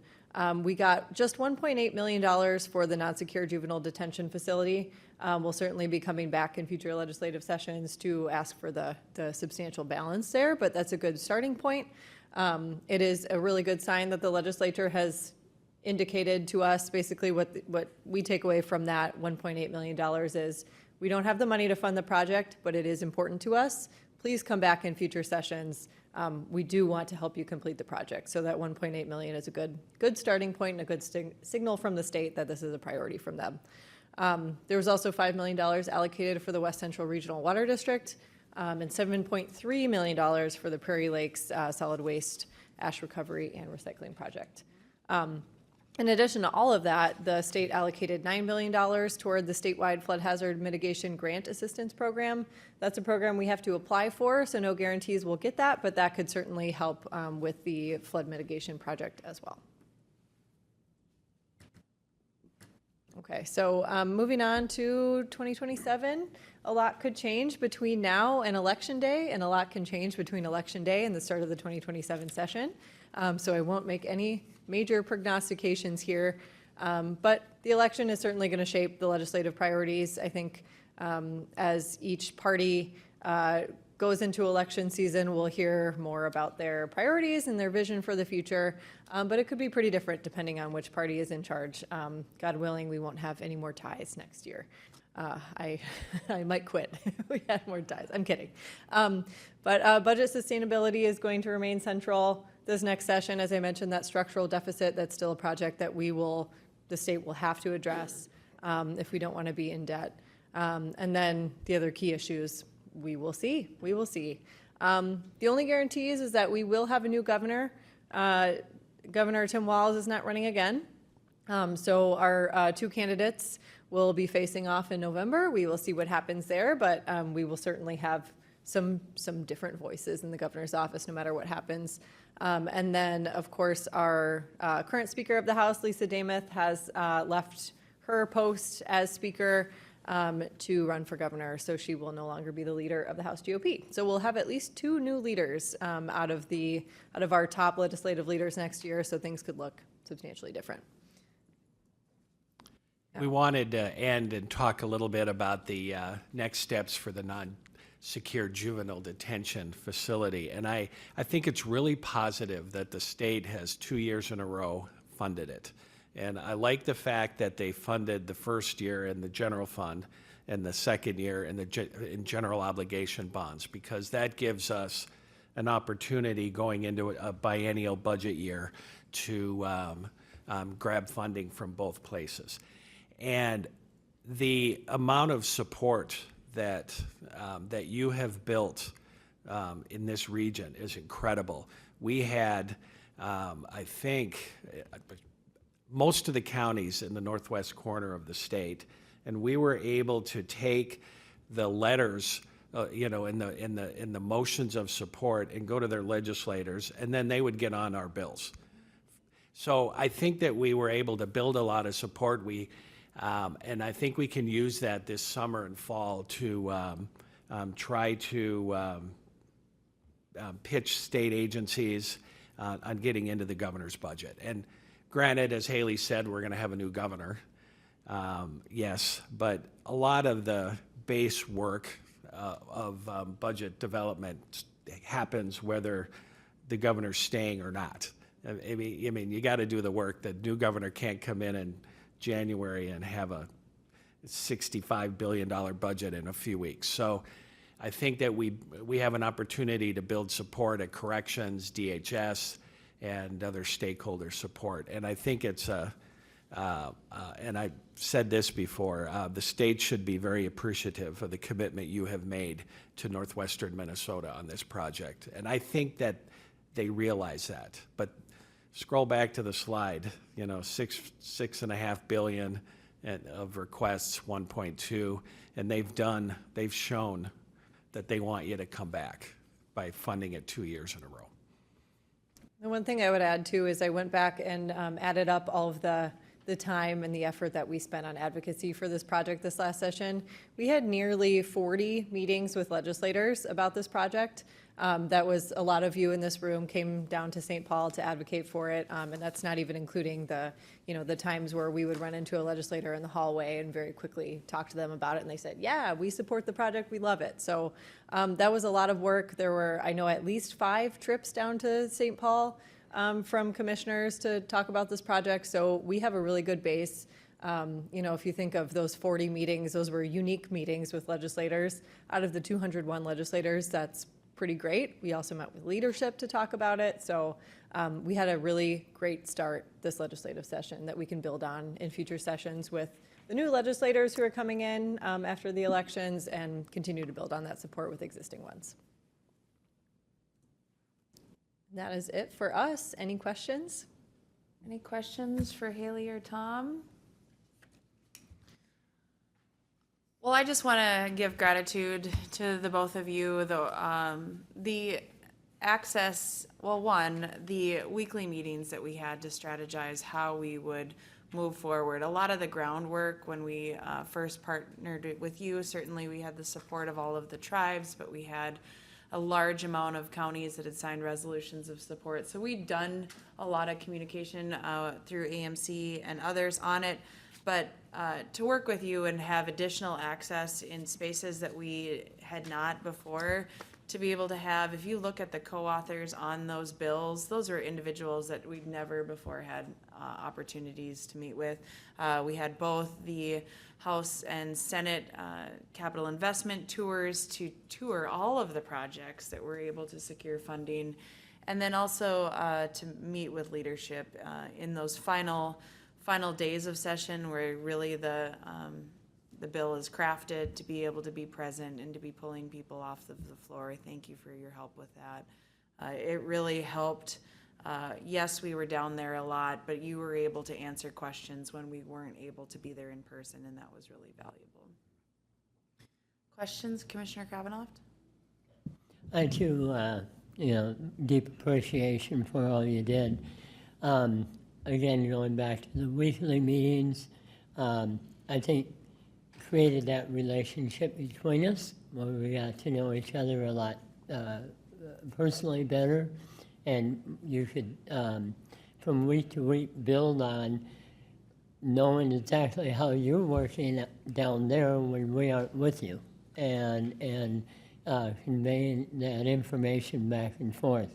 We got just $1.8 million for the non-secure juvenile detention facility. We'll certainly be coming back in future legislative sessions to ask for the substantial balance there, but that's a good starting point. It is a really good sign that the legislature has indicated to us basically what we take away from that $1.8 million is we don't have the money to fund the project, but it is important to us. Please come back in future sessions. We do want to help you complete the project. So that $1.8 million is a good starting point and a good signal from the state that this is a priority from them. There was also $5 million allocated for the West Central Regional Water District and $7.3 million for the Prairie Lakes Solid Waste Ash Recovery and Recycling Project. In addition to all of that, the state allocated $9 million toward the statewide flood hazard mitigation grant assistance program. That's a program we have to apply for, so no guarantees we'll get that, but that could certainly help with the flood mitigation project as well. Okay, so moving on to 2027, a lot could change between now and Election Day, and a lot can change between Election Day and the start of the 2027 session. So I won't make any major prognostications here, but the election is certainly going to shape the legislative priorities. I think as each party goes into election season, we'll hear more about their priorities and their vision for the future, but it could be pretty different depending on which party is in charge. God willing, we won't have any more ties next year. I might quit if we had more ties. I'm kidding. But budget sustainability is going to remain central this next session. As I mentioned, that structural deficit, that's still a project that the state will have to address if we don't want to be in debt. And then the other key issues, we will see. The only guarantees is that we will have a new governor. Governor Tim Walz is not running again. So our two candidates will be facing off in November. We will see what happens there, but we will certainly have some different voices in the governor's office no matter what happens. And then, of course, our current Speaker of the House, Lisa Damoth, has left her post as Speaker to run for governor, so she will no longer be the leader of the House GOP. So we'll have at least two new leaders out of our top legislative leaders next year, so things could look substantially different. We wanted to end and talk a little bit about the next steps for the non-secure juvenile detention facility. And I think it's really positive that the state has 2 years in a row funded it. And I like the fact that they funded the first year in the general fund and the second year in general obligation bonds, because that gives us an opportunity going into a biennial budget year to grab funding from both places. And the amount of support that you have built in this region is incredible. We had, I think, most of the counties in the northwest corner of the state, and we were able to take the letters, in the motions of support and go to their legislators, and then they would get on our bills. So I think that we were able to build a lot of support. And I think we can use that this summer and fall to try to pitch state agencies on getting into the governor's budget. And granted, as Haley said, we're going to have a new governor. Yes, but a lot of the base work of budget development happens whether the governor's staying or not. I mean, you got to do the work. The new governor can't come in January and have a $65 billion budget in a few weeks. So I think that we have an opportunity to build support at corrections, DHS, and other stakeholder support. And I think it's and I've said this before, the state should be very appreciative of the commitment you have made to northwestern Minnesota on this project. And I think that they realize that. But scroll back to the slide, $6.5 billion of requests, 1.2, and they've shown that they want you to come back by funding it 2 years in a row. The one thing I would add too is I went back and added up all of the time and the effort that we spent on advocacy for this project this last session. We had nearly 40 meetings with legislators about this project. That was a lot of you in this room came down to St. Paul to advocate for it, and that's not even including the times where we would run into a legislator in the hallway and very quickly talk to them about it, and they said, yeah, we support the project, we love it. So that was a lot of work. There were, I know, at least 5 trips down to St. Paul from commissioners to talk about this project. So we have a really good base. If you think of those 40 meetings, those were unique meetings with legislators. Out of the 201 legislators, that's pretty great. We also met with leadership to talk about it. So we had a really great start this legislative session that we can build on in future sessions with the new legislators who are coming in after the elections and continue to build on that support with existing ones. That is it for us. Any questions? Any questions for Haley or Tom? Well, I just want to give gratitude to the both of you. The access, well, one, the weekly meetings that we had to strategize how we would move forward. A lot of the groundwork when we first partnered with you, certainly we had the support of all of the tribes, but we had a large amount of counties that had signed resolutions of support. So we'd done a lot of communication through AMC and others on it. But to work with you and have additional access in spaces that we had not before, to be able to have, if you look at the co-authors on those bills, those are individuals that we've never before had opportunities to meet with. We had both the House and Senate capital investment tours to tour all of the projects that we're able to secure funding, and then also to meet with leadership in those final days of session where really the bill is crafted, to be able to be present and to be pulling people off of the floor. Thank you for your help with that. It really helped. Yes, we were down there a lot, but you were able to answer questions when we weren't able to be there in person, and that was really valuable. Questions, Commissioner Kavanaugh? I too, deep appreciation for all you did. Again, going back to the weekly meetings, I think created that relationship between us where we got to know each other a lot personally better, and you could, from week to week, build on knowing exactly how you're working down there when we aren't with you, and conveying that information back and forth.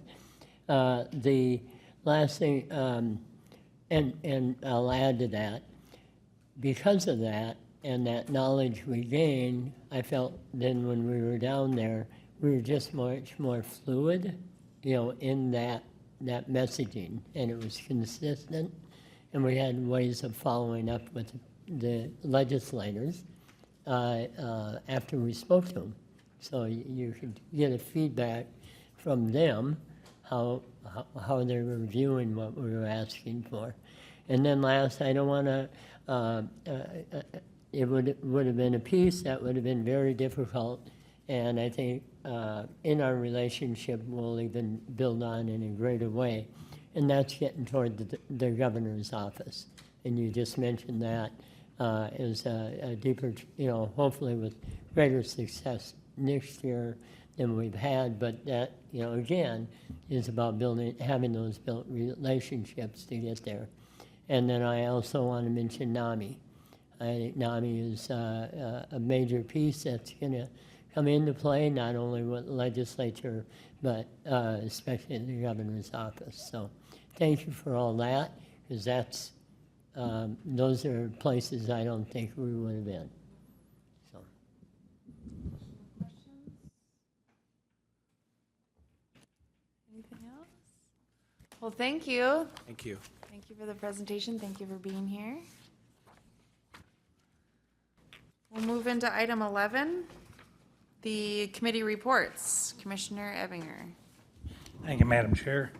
The last thing, and I'll add to that, because of that and that knowledge we gained, I felt then when we were down there, we were just much more fluid, in that messaging, and it was consistent, and we had ways of following up with the legislators after we spoke to them. So you could get a feedback from them how they were viewing what we were asking for. And then last, I don't want to, it would have been a piece that would have been very difficult, and I think in our relationship we'll even build on in a greater way, and that's getting toward the governor's office. And you just mentioned that as a deeper, hopefully with greater success next year than we've had, but that, again, is about having those built relationships to get there. And then I also want to mention NAMI. I think NAMI is a major piece that's going to come into play, not only with the legislature, but especially in the governor's office. So thank you for all that, because that's, those are places I don't think we would have been. So. Anything else? Well, thank you. Thank you. Thank you for the presentation. Thank you for being here. We'll move into item 11, the committee reports. Commissioner Ebinger. Thank you, Madam Chair.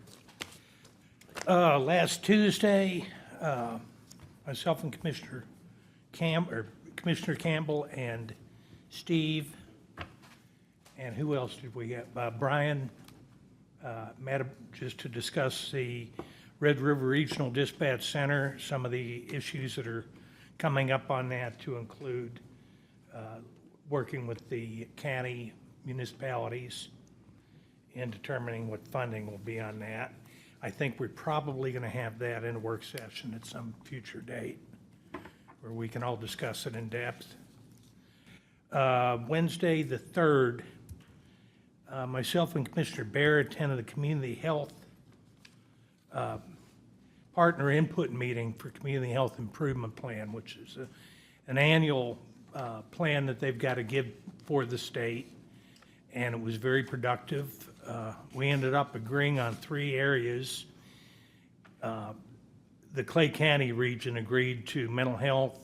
Last Tuesday, myself and Commissioner Campbell and Steve And who else did we have? Brian met just to discuss the Red River Regional Dispatch Center, some of the issues that are coming up on that, to include working with the county municipalities in determining what funding will be on that. I think we're probably going to have that in a work session at some future date where we can all discuss it in depth. Wednesday, the 3rd, myself and Commissioner Bear attended the Community Health Partner Input Meeting for Community Health Improvement Plan, which is an annual plan that they've got to give for the state, and it was very productive. We ended up agreeing on 3 areas. The Clay County region agreed to mental health,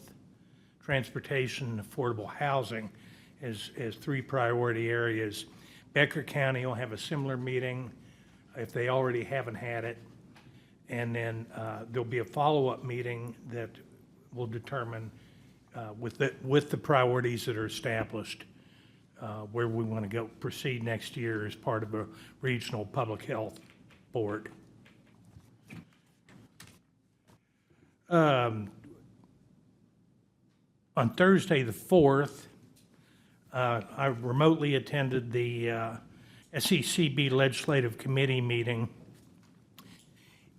transportation, and affordable housing as 3 priority areas. Becker County will have a similar meeting if they already haven't had it. And then there'll be a follow-up meeting that will determine with the priorities that are established where we want to go proceed next year as part of a regional public health board. On Thursday, the 4th, I remotely attended the SECB Legislative Committee meeting.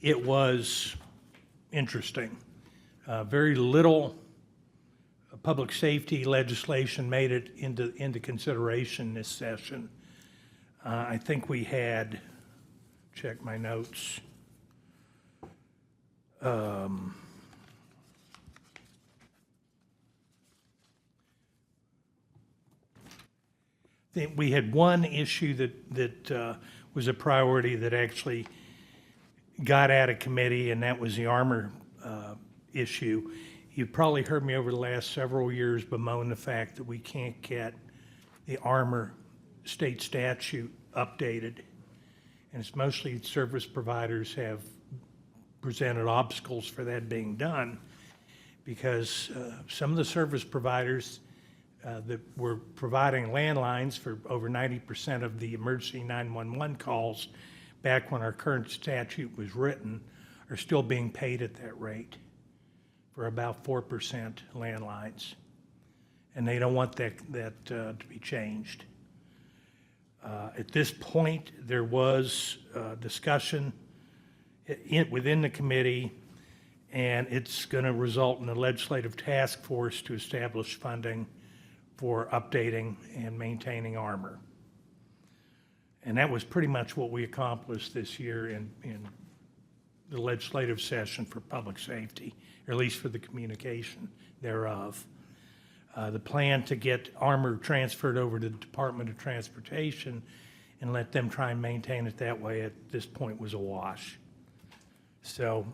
It was interesting. Very little public safety legislation made it into consideration this session. I think we had, check my notes. We had one issue that was a priority that actually got out of committee, and that was the armor issue. You've probably heard me over the last several years bemoan the fact that we can't get the armor state statute updated. And it's mostly service providers have presented obstacles for that being done, because some of the service providers that were providing landlines for over 90% of the emergency 911 calls back when our current statute was written are still being paid at that rate for about 4% landlines. And they don't want that to be changed. At this point, there was discussion within the committee, and it's going to result in a legislative task force to establish funding for updating and maintaining armor. And that was pretty much what we accomplished this year in the legislative session for public safety, or at least for the communication thereof. The plan to get armor transferred over to the Department of Transportation and let them try and maintain it that way at this point was a wash. So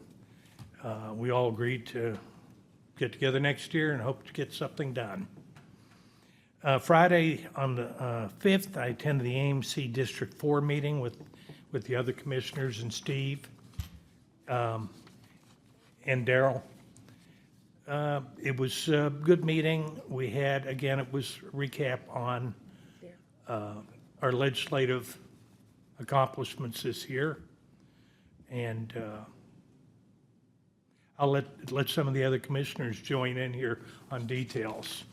we all agreed to get together next year and hope to get something done. Friday on the 5th, I attended the AMC District 4 meeting with the other commissioners and Steve and Daryl. It was a good meeting. We had, again, it was a recap on our legislative accomplishments this year. And I'll let some of the other commissioners join in here on details.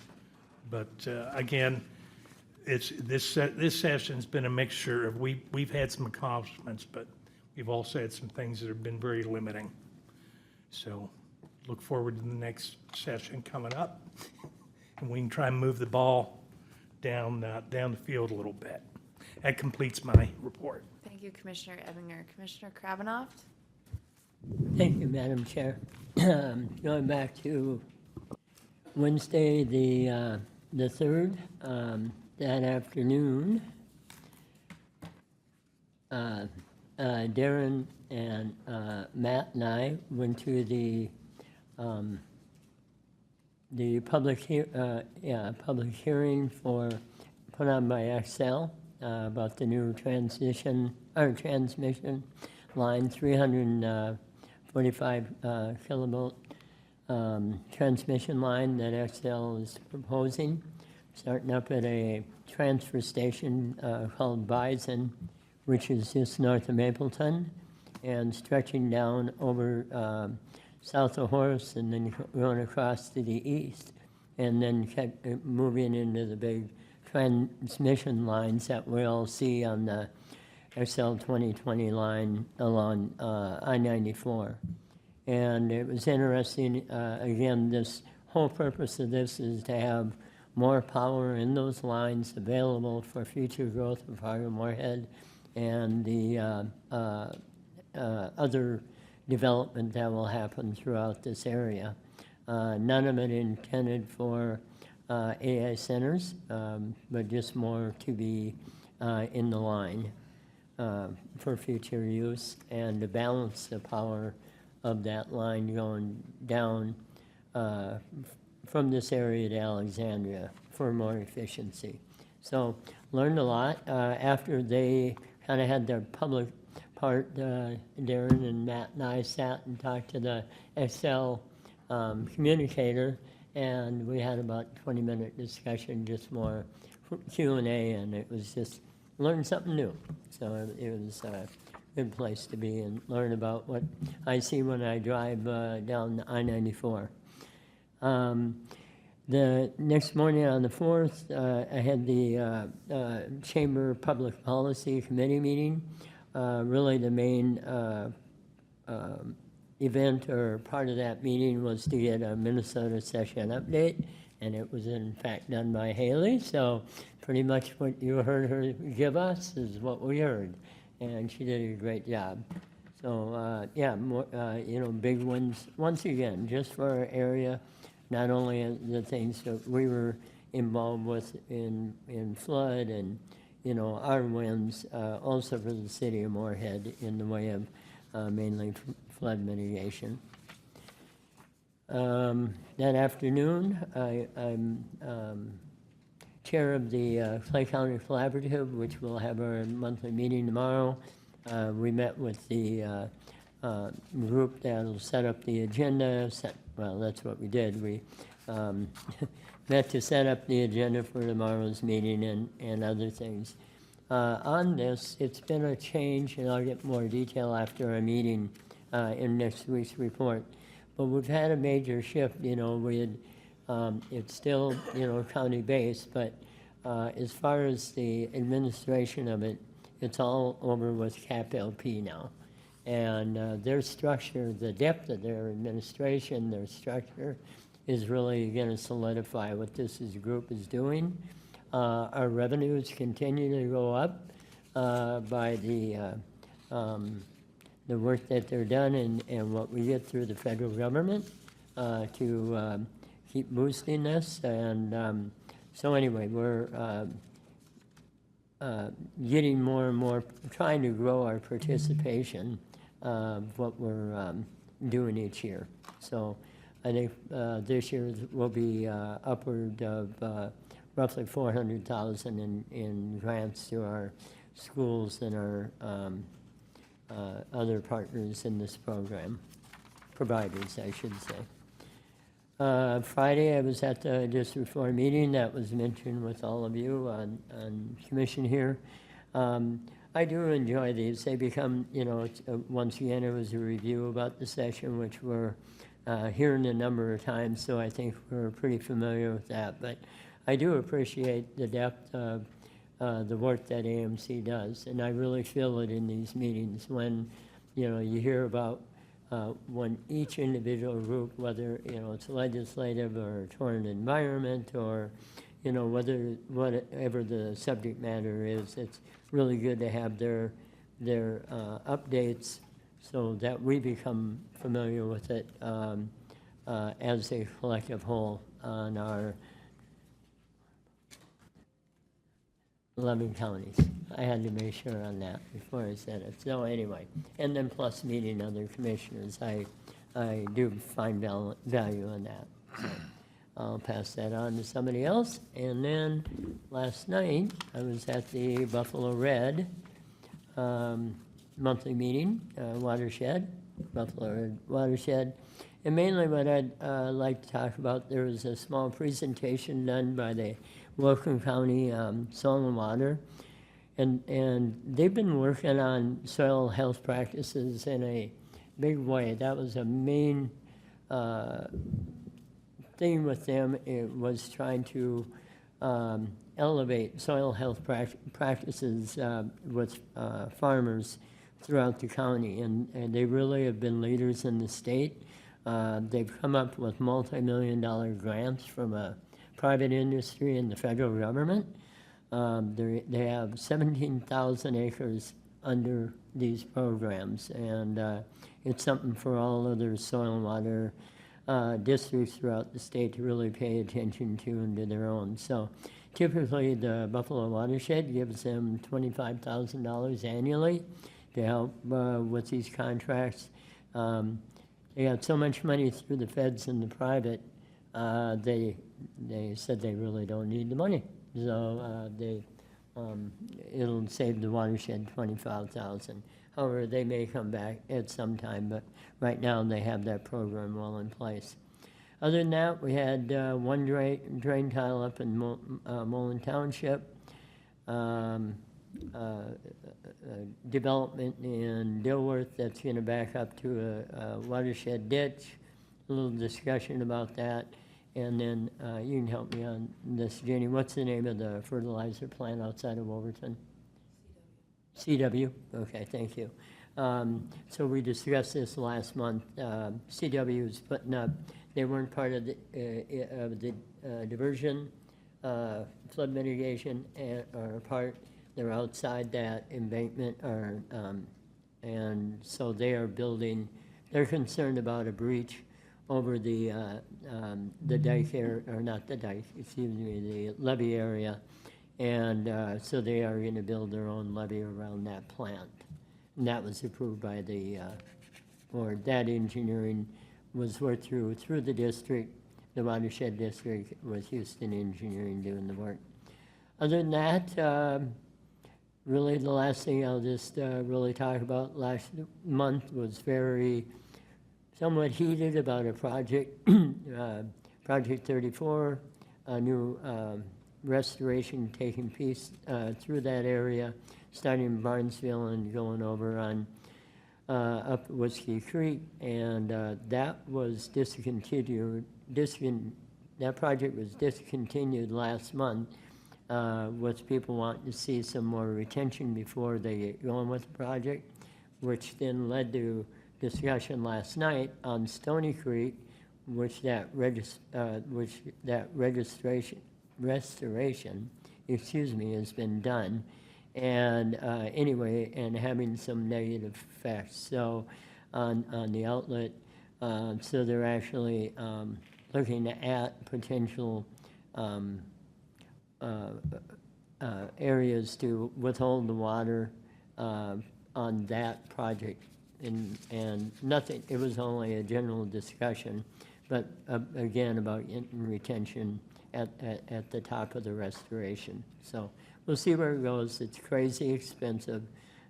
But again, this session's been a mixture of, we've had some accomplishments, but we've also had some things that have been very limiting. So look forward to the next session coming up, and we can try and move the ball down the field a little bit. That completes my report. Thank you, Commissioner Ebinger. Commissioner Krabanoff? Thank you, Madam Chair. Going back to Wednesday, the 3rd, that afternoon, Darren and Matt and I went to the public hearing put on by Excel about the new transmission line, 345 kilovolt transmission line that Excel is proposing starting up at a transfer station called Bison, which is just north of Mapleton, and stretching down over south of Horace and then going across to the east, and then kept moving into the big transmission lines that we all see on the XL 2020 line along I-94. And it was interesting, again, this whole purpose of this is to have more power in those lines available for future growth of Fargo-Moorhead and the other development that will happen throughout this area. None of it intended for AI centers, but just more to be in the line for future use and to balance the power of that line going down from this area to Alexandria for more efficiency. So learned a lot. After they kind of had their public part, Darren and Matt and I sat and talked to the XL communicator, and we had about 20-minute discussion, just more Q&A, and it was just learn something new. So it was a good place to be and learn about what I see when I drive down I-94. The next morning on the 4th, I had the Chamber Public Policy Committee meeting. Really the main event or part of that meeting was to get a Minnesota session update, and it was in fact done by Haley. So pretty much what you heard her give us is what we heard, and she did a great job. So yeah, more, big wins once again, just for our area, not only the things that we were involved with in flood and our wins, also for the city of Moorhead in the way of mainly flood mitigation. That afternoon, I'm chair of the Clay County Collaborative, which will have our monthly meeting tomorrow. We met with the group that will set up the agenda. Well, that's what we did. We met to set up the agenda for tomorrow's meeting and other things. On this, it's been a change, and I'll get more detail after our meeting in next week's report. But we've had a major shift. We had, it's still, county-based, but as far as the administration of it, it's all over with CAP-LP now. And their structure, the depth of their administration, their structure, is really going to solidify what this group is doing. Our revenues continue to go up by the work that they're done and what we get through the federal government to keep boosting this. And so anyway, we're getting more and more, trying to grow our participation of what we're doing each year. So I think this year will be upward of roughly $400,000 in grants to our schools and our other partners in this program, providers, I should say. Friday, I was at the district 4 meeting that was mentioned with all of you on commission here. I do enjoy these. They become, once again, it was a review about the session, which we're hearing a number of times, so I think we're pretty familiar with that. But I do appreciate the depth of the work that AMC does, and I really feel it in these meetings when, you hear about when each individual group, whether, it's legislative or toward environment or, whatever the subject matter is, it's really good to have their updates so that we become familiar with it as a collective whole on our 11 counties. I had to make sure on that before I said it. So anyway, and then plus meeting other commissioners, I do find value in that. So I'll pass that on to somebody else. And then last night, I was at the Buffalo Red monthly meeting, watershed, Buffalo Red watershed. And mainly what I'd like to talk about, there was a small presentation done by the Wilkin County Soil and Water. And they've been working on soil health practices in a big way. That was a main thing with them. It was trying to elevate soil health practices with farmers throughout the county. And they really have been leaders in the state. They've come up with multi-million-dollar grants from a private industry and the federal government. They have 17,000 acres under these programs, and it's something for all other soil and water districts throughout the state to really pay attention to and do their own. So typically, the Buffalo Watershed gives them $25,000 annually to help with these contracts. They got so much money through the feds and the private, they said they really don't need the money. So it'll save the watershed $25,000. However, they may come back at some time, but right now they have that program well in place. Other than that, we had one drain tile up in Mullen Township, development in Dilworth that's going to back up to a watershed ditch. A little discussion about that. And then you can help me on this, Jenny. What's the name of the fertilizer plant outside of Overton? CW. Okay, thank you. So we discussed this last month. CW is putting up. They weren't part of the diversion, flood mitigation, or part. They're outside that embankment, and so they are building. They're concerned about a breach over the dike area, or not the dike, excuse me, the levee area. And so they are going to build their own levee around that plant. And that was approved by the board. That engineering was worked through the district, the watershed district, with Houston Engineering doing the work. Other than that, really the last thing I'll just really talk about last month was somewhat heated about a project, Project 34, a new restoration taking place through that area, starting in Barnesville and going over on up Whiskey Creek, and that was discontinued. That project was discontinued last month, with people wanting to see some more retention before they get going with the project, which then led to discussion last night on Stony Creek, which that restoration, has been done, and anyway, and having some negative effects. So on the outlet, so they're actually looking at potential areas to withhold the water on that project. And nothing, it was only a general discussion, but again, about retention at the top of the restoration. So we'll see where it goes. It's crazy expensive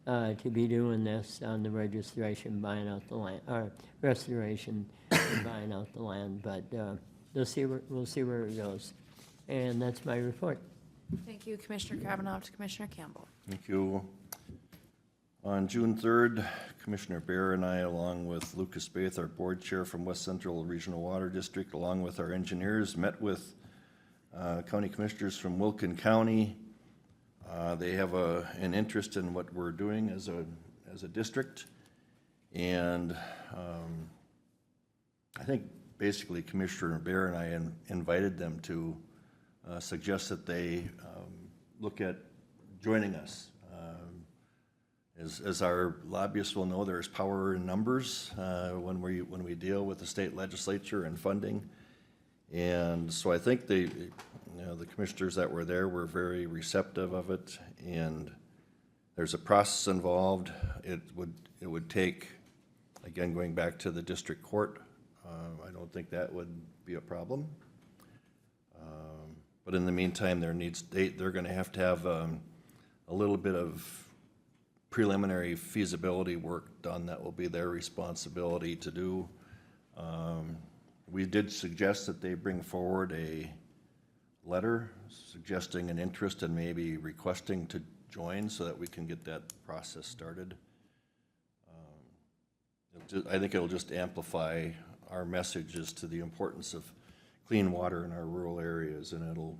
to be doing this on the registration, buying out the land, or restoration and buying out the land, but we'll see where it goes. And that's my report. Thank you, Commissioner Kravinoff. Commissioner Campbell. Thank you. On June 3rd, Commissioner Bear and I, along with Lucas Baith, our board chair from West Central Regional Water District, along with our engineers, met with county commissioners from Wilkin County. They have an interest in what we're doing as a district. And I think basically Commissioner Bear and I invited them to suggest that they look at joining us. As our lobbyists will know, there's power in numbers when we deal with the state legislature and funding. And so I think the commissioners that were there were very receptive of it, and there's a process involved. It would take, again, going back to the district court, I don't think that would be a problem. But in the meantime, they're going to have a little bit of preliminary feasibility work done. That will be their responsibility to do. We did suggest that they bring forward a letter suggesting an interest and maybe requesting to join so that we can get that process started. I think it'll just amplify our messages to the importance of clean water in our rural areas, and it'll,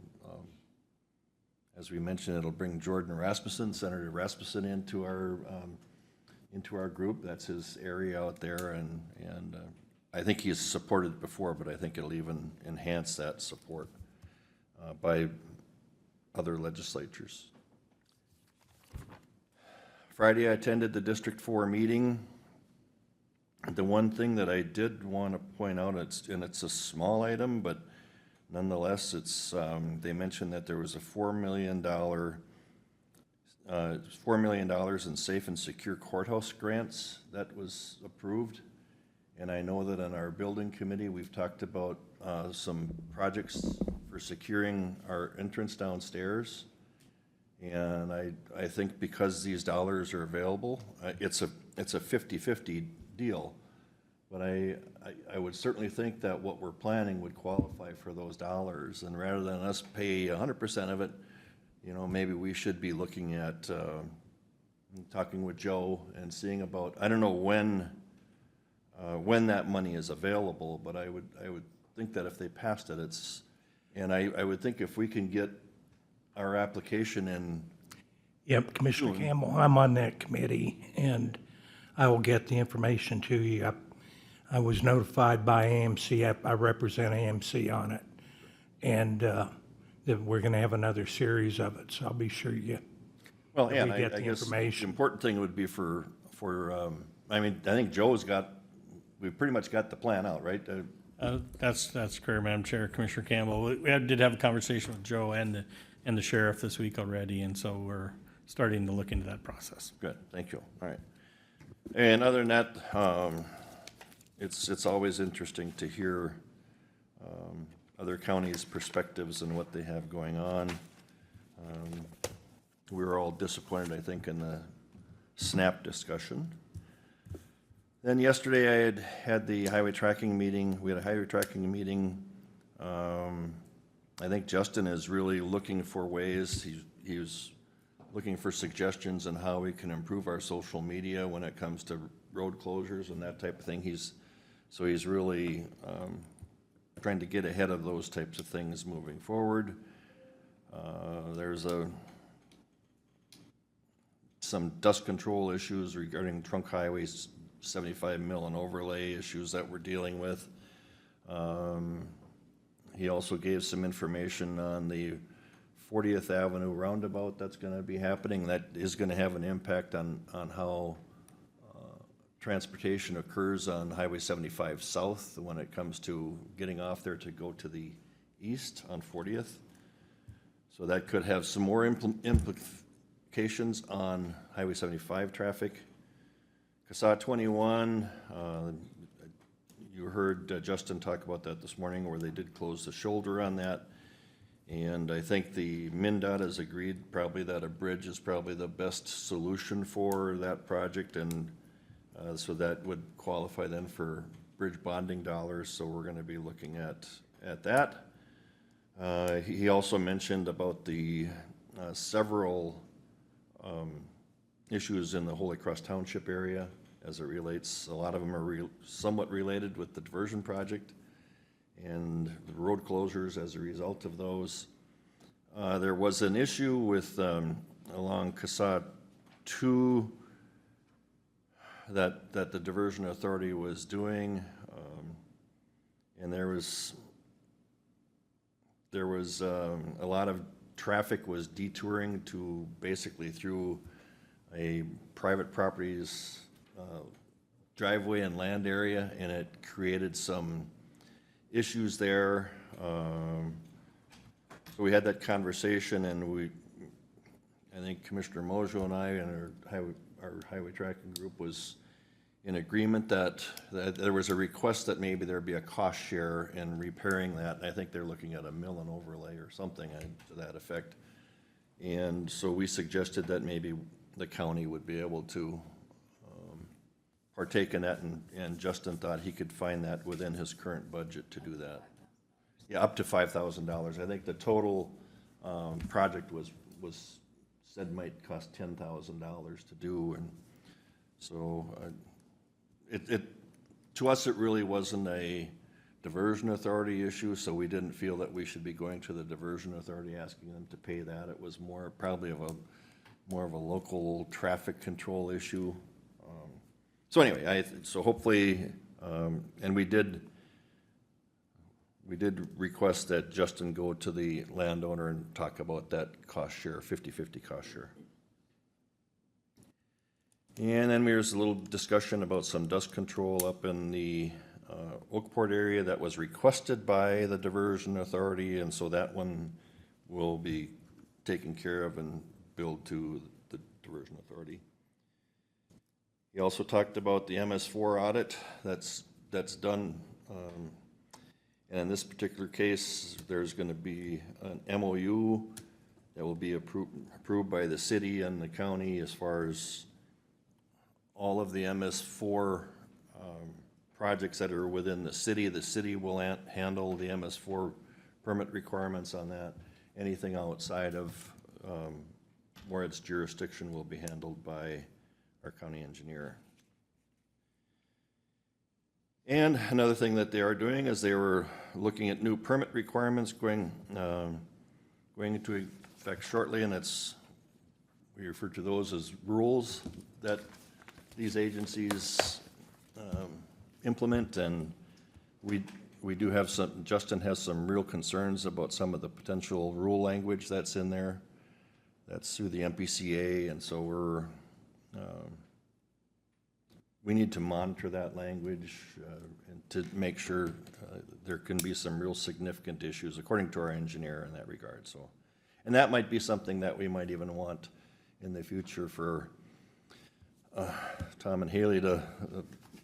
as we mentioned, it'll bring Jordan Rasmussen, Senator Rasmussen, into our group. That's his area out there, and I think he's supported it before, but I think it'll even enhance that support by other legislatures. Friday, I attended the District 4 meeting. The one thing that I did want to point out, it's a small item, but nonetheless, they mentioned that there was a $4 million in safe and secure courthouse grants that was approved. And I know that in our building committee, we've talked about some projects for securing our entrance downstairs. And I think because these dollars are available, it's a 50-50 deal. But I would certainly think that what we're planning would qualify for those dollars. And rather than us pay 100% of it, maybe we should be looking at talking with Joe and seeing about, I don't know when that money is available, but I would think that if they passed it, and I would think if we can get our application in. Yep, Commissioner Campbell, I'm on that committee, and I will get the information to you. I was notified by AMC, I represent AMC on it, and that we're going to have another series of it, so I'll be sure you Well, yeah, we I get the guess the information. important thing would be I think Joe's we've pretty much got the plan out, right? That's correct, Madam Chair. Commissioner Campbell, we did have a conversation with Joe and the sheriff this week already, and so we're starting to look into that process. Good, thank you, all right. And other than that, it's always interesting to hear other counties' perspectives and what they have going on. We were all disappointed, I think, in the SNAP discussion. Then yesterday I had the highway tracking meeting. We had a highway tracking meeting. I think Justin is really looking for ways. He was looking for suggestions on how we can improve our social media when it comes to road closures and that type of thing. He's really trying to get ahead of those types of things moving forward. There's some dust control issues regarding trunk highways, 75 mil and overlay issues that we're dealing with. He also gave some information on the 40th Avenue roundabout that's going to be happening. That is going to have an impact on how transportation occurs on Highway 75 South when it comes to getting off there to go to the east on 40th. So that could have some more implications on Highway 75 traffic. CSAH 21, you heard Justin talk about that this morning, where they did close the shoulder on that. And I think the MnDOT has agreed probably that a bridge is probably the best solution for that project, and so that would qualify then for bridge bonding dollars, so we're going to be looking at that. He also mentioned about the several issues in the Holy Cross Township area as it relates. A lot of them are somewhat related with the diversion project and the road closures as a result of those. There was an issue with along CSAH 2 that the diversion authority was doing, and there was a lot of traffic was detouring to basically through a private property's driveway and land area, and it created some issues there. So we had that conversation, and I think Commissioner Mojo and I and our highway tracking group was in agreement that there was a request that maybe there'd be a cost share in repairing that. And I think they're looking at a mill and overlay or something to that effect. And so we suggested that maybe the county would be able to partake in that, and Justin thought he could find that within his current budget to do that. Yeah, up to $5,000. I think the total project was said might cost $10,000 to do, and so to us, it really wasn't a diversion authority issue, so we didn't feel that we should be going to the diversion authority asking them to pay that. It was probably more of a local traffic control issue. So anyway, so hopefully, and we did request that Justin go to the landowner and talk about that cost share, 50/50 cost share. And then there's a little discussion about some dust control up in the Oakport area that was requested by the diversion authority, and so that one will be taken care of and billed to the diversion authority. He also talked about the MS4 audit that's done. And in this particular case, there's going to be an MOU that will be approved by the city and the county as far as all of the MS4 projects that are within the city. The city will handle the MS4 permit requirements on that. Anything outside of where its jurisdiction will be handled by our county engineer. And another thing that they are doing is they were looking at new permit requirements going into effect shortly, and we refer to those as rules that these agencies implement, and we do have Justin has some real concerns about some of the potential rule language that's in there. That's through the MPCA, and so we need to monitor that language and to make sure there can be some real significant issues, according to our engineer, in that regard. So, and that might be something that we might even want in the future for Tom and Haley to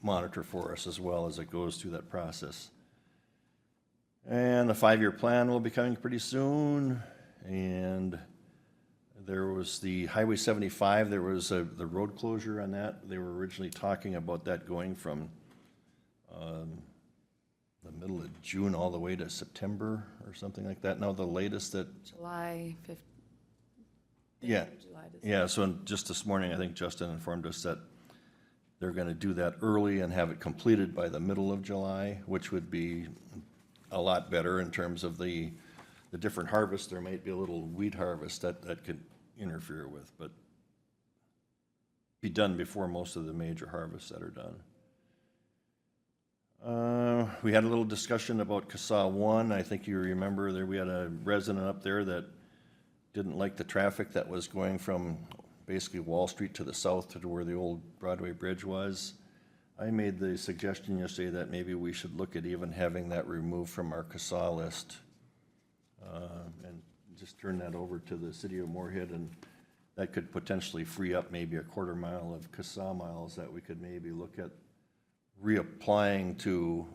monitor for us as well as it goes through that process. And the 5-year plan will be coming pretty soon, and there was the Highway 75, there was the road closure on that. They were originally talking about that going from the middle of June all the way to September or something like that. Now the latest that... July 5th. Yeah, yeah, so just this morning, I think Justin informed us that they're going to do that early and have it completed by the middle of July, which would be a lot better in terms of the different harvests. There might be a little weed harvest that could interfere with, but be done before most of the major harvests that are done. We had a little discussion about CSAH 1. I think you remember there we had a resident up there that didn't like the traffic that was going from basically Wall Street to the south to where the old Broadway Bridge was. I made the suggestion yesterday that maybe we should look at even having that removed from our CSAH list and just turn that over to the city of Moorhead, and that could potentially free up maybe a quarter mile of CSAH miles that we could maybe look at reapplying to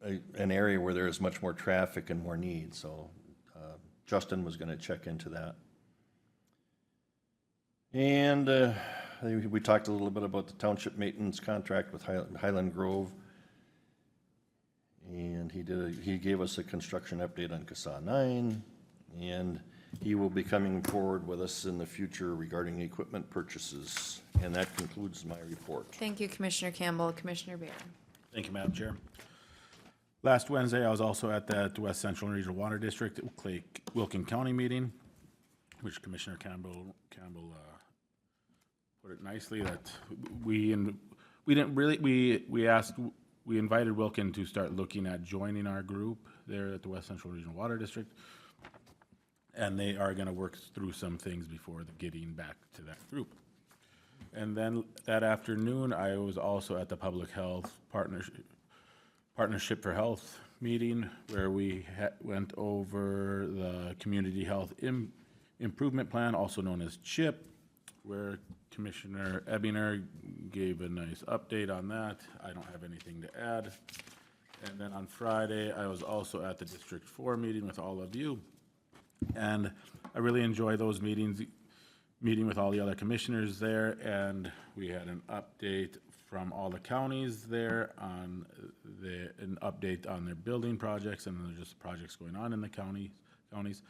an area where there is much more traffic and more need. So Justin was going to check into that. And we talked a little bit about the township maintenance contract with Highland Grove. And he gave us a construction update on CSAH 9, and he will be coming forward with us in the future regarding equipment purchases. And that concludes my report. Thank you, Commissioner Campbell. Commissioner Bear. Thank you, Madam Chair. Last Wednesday, I was also at that West Central and Regional Water District Wilkin County meeting, which Commissioner Campbell put it nicely that we invited Wilkin to start looking at joining our group there at the West Central Regional Water District, and they are going to work through some things before getting back to that group. And then that afternoon, I was also at the Public Health Partnership for Health meeting, where we went over the Community Health Improvement Plan, also known as CHIP, where Commissioner Ebbinger gave a nice update on that. I don't have anything to add. And then on Friday, I was also at the District 4 meeting with all of you. And I really enjoy those meetings, meeting with all the other commissioners there. And we had an update from all the counties there on an update on their building projects, and then there's just projects going on in the counties.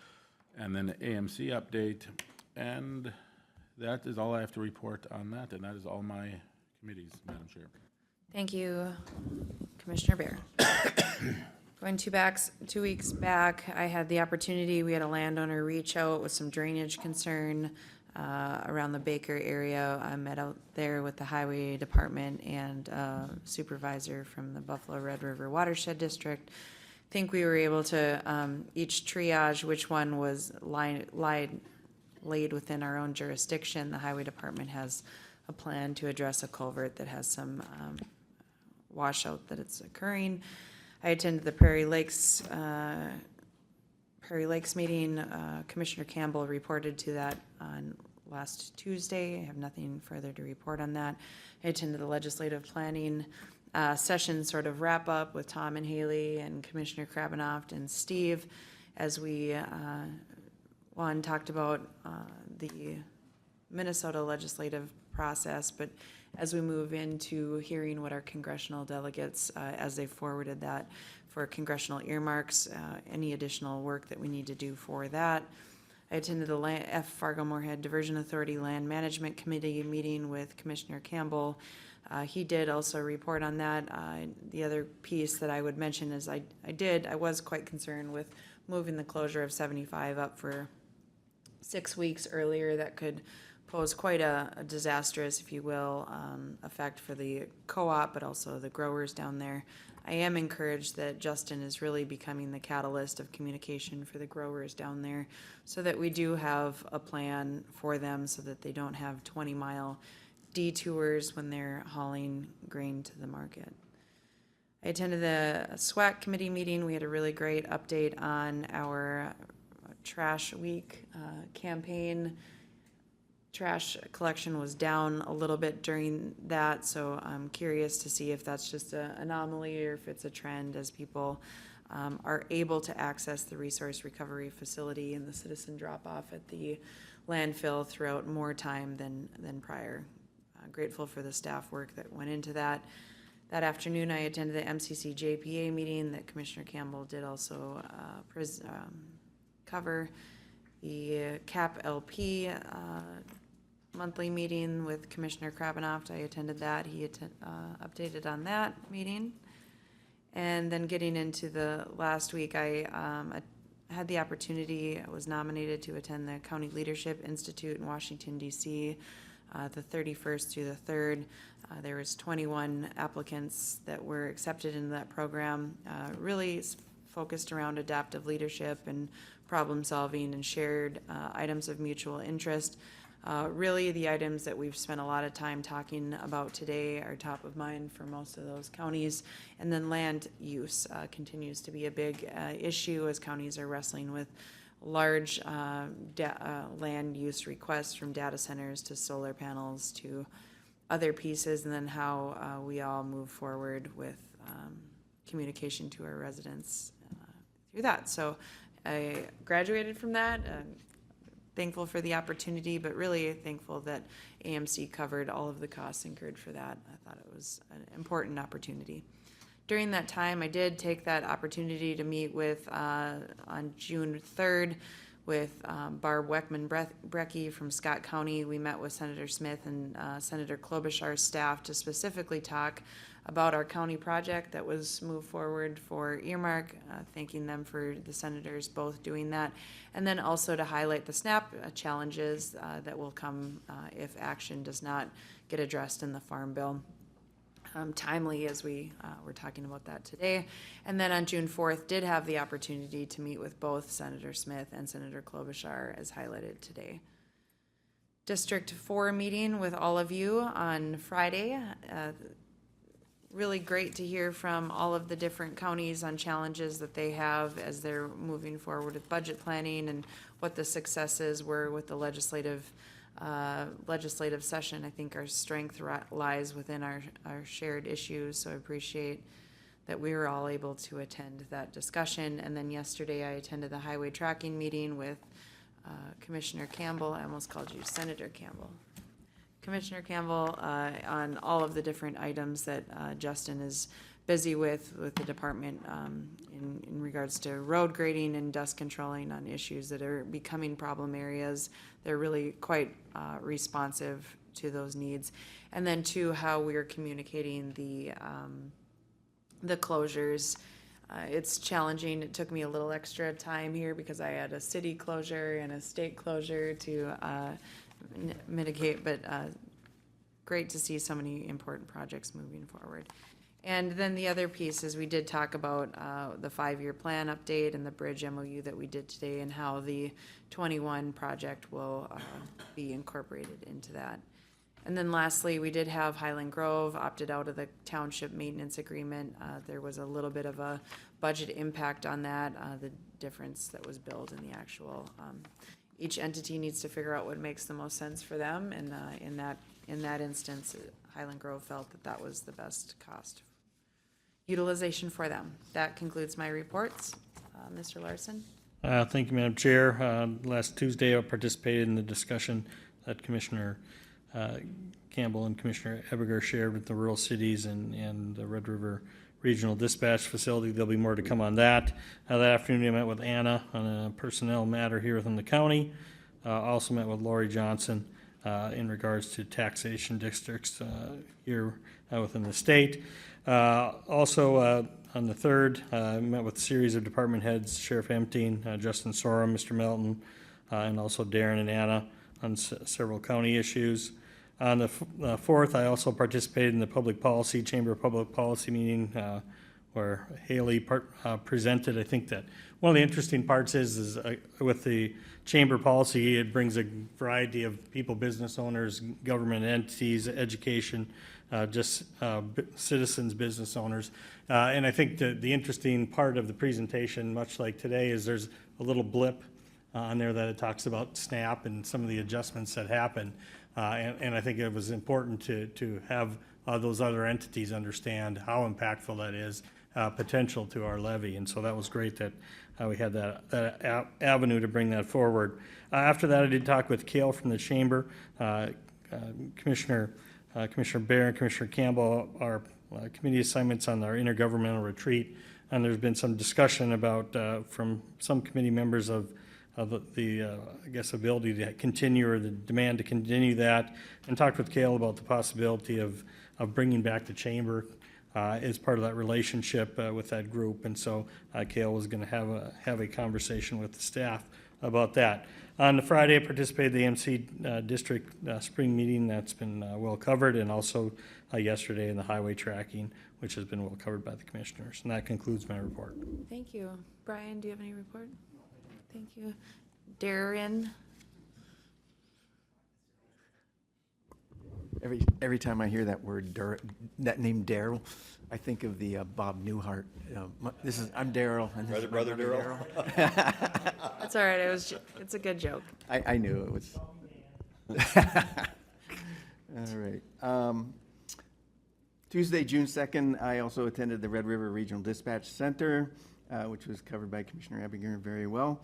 And then the AMC update, and that is all I have to report on that, and that is all my committees, Madam Chair. Thank you, Commissioner Bear. Going 2 weeks back, I had the opportunity, we had a landowner reach out with some drainage concern around the Baker area. I met out there with the Highway Department and supervisor from the Buffalo Red River Watershed District. I think we were able to each triage which one was laid within our own jurisdiction. The Highway Department has a plan to address a culvert that has some washout that it's occurring. I attended the Prairie Lakes meeting. Commissioner Campbell reported to that on last Tuesday. I have nothing further to report on that. I attended the legislative planning session sort of wrap up with Tom and Haley and Commissioner Krabenoft and Steve as we talked about the Minnesota legislative process, but as we move into hearing what our congressional delegates, as they forwarded that for congressional earmarks, any additional work that we need to do for that. I attended the F. Fargo-Moorhead Diversion Authority Land Management Committee meeting with Commissioner Campbell. He did also report on that. The other piece that I would mention is I was quite concerned with moving the closure of 75 up for 6 weeks earlier. That could pose quite a disastrous, if you will, effect for the co-op, but also the growers down there. I am encouraged that Justin is really becoming the catalyst of communication for the growers down there so that we do have a plan for them so that they don't have 20-mile detours when they're hauling grain to the market. I attended the SWAC committee meeting. We had a really great update on our Trash Week campaign. Trash collection was down a little bit during that, so I'm curious to see if that's just an anomaly or if it's a trend as people are able to access the resource recovery facility and the citizen drop-off at the landfill throughout more time than prior. Grateful for the staff work that went into that. That afternoon, I attended the MCC JPA meeting that Commissioner Campbell did also cover. The CAP LP monthly meeting with Commissioner Krabenoft, I attended that. He updated on that meeting. And then getting into the last week, I had the opportunity, I was nominated to attend the County Leadership Institute in Washington, D.C., the 31st through the 3rd. There was 21 applicants that were accepted into that program, really focused around adaptive leadership and problem solving and shared items of mutual interest. Really, the items that we've spent a lot of time talking about today are top of mind for most of those counties. And then land use continues to be a big issue as counties are wrestling with large land use requests from data centers to solar panels to other pieces, and then how we all move forward with communication to our residents through that. So I graduated from that. Thankful for the opportunity, but really thankful that AMC covered all of the costs incurred for that. I thought it was an important opportunity. During that time, I did take that opportunity to meet with, on June 3rd, with Barb Weckman-Brecky from Scott County. We met with Senator Smith and Senator Klobuchar's staff to specifically talk about our county project that was moved forward for earmark, thanking them for the senators both doing that, and then also to highlight the SNAP challenges that will come if action does not get addressed in the Farm Bill. Timely as we were talking about that today. And then on June 4th, did have the opportunity to meet with both Senator Smith and Senator Klobuchar as highlighted today. District 4 meeting with all of you on Friday. Really great to hear from all of the different counties on challenges that they have as they're moving forward with budget planning and what the successes were with the legislative session. I think our strength lies within our shared issues, so I appreciate that we were all able to attend that discussion. And then yesterday I attended the highway tracking meeting with Commissioner Campbell. I almost called you Senator Campbell. Commissioner Campbell on all of the different items that Justin is busy with the department in regards to road grading and dust controlling on issues that are becoming problem areas. They're really quite responsive to those needs. And then two, how we're communicating the closures. It's challenging. It took me a little extra time here because I had a city closure and a state closure to mitigate, but great to see so many important projects moving forward. And then the other piece is we did talk about the 5-year plan update and the bridge MOU that we did today and how the 21 project will be incorporated into that. And then lastly, we did have Highland Grove opted out of the township maintenance agreement. There was a little bit of a budget impact on that, the difference that was billed in the actual. Each entity needs to figure out what makes the most sense for them, and in that instance, Highland Grove felt that that was the best cost utilization for them. That concludes my reports. Mr. Larson? Thank you, Madam Chair. Last Tuesday, I participated in the discussion that Commissioner Campbell and Commissioner Ebinger shared with the rural cities and the Red River Regional Dispatch Facility. There'll be more to come on that. That afternoon, I met with Anna on a personnel matter here within the county. Also met with Lori Johnson in regards to taxation districts here within the state. Also, on the 3rd, I met with a series of department heads, Sheriff Empting, Justin Sorum, Mr. Melton, and also Darren and Anna on several county issues. On the 4th, I also participated in the Chamber of Public Policy meeting where Haley presented. I think that one of the interesting parts is with the chamber policy, it brings a variety of people, business owners, government entities, education, citizens, business owners. And I think the interesting part of the presentation, much like today, is there's a little blip on there that it talks about SNAP and some of the adjustments that happen. And I think it was important to have those other entities understand how impactful that is, potential to our levy. And so that was great that we had that avenue to bring that forward. After that, I did talk with Cale from the chamber. Commissioner Bear and Commissioner Campbell are committee assignments on our intergovernmental retreat. And there's been some discussion about, from some committee members of the I guess, ability to continue or the demand to continue that, and talked with Cale about the possibility of bringing back the chamber as part of that relationship with that group. And so Cale was going to have a conversation with the staff about that. On the Friday, I participated in the MC District Spring Meeting. That's been well covered, and also yesterday in the highway tracking, which has been well covered by the commissioners. And that concludes my report. Thank you. Brian, do you have any report? Thank you. Darren? Every time I hear that word, that name Daryl, I think of the Bob Newhart. I'm Daryl. And this is Brother Daryl? That's all right. It's a good joke. I knew it was. All right. Tuesday, June 2nd, I also attended the Red River Regional Dispatch Center, which was covered by Commissioner Ebinger very well.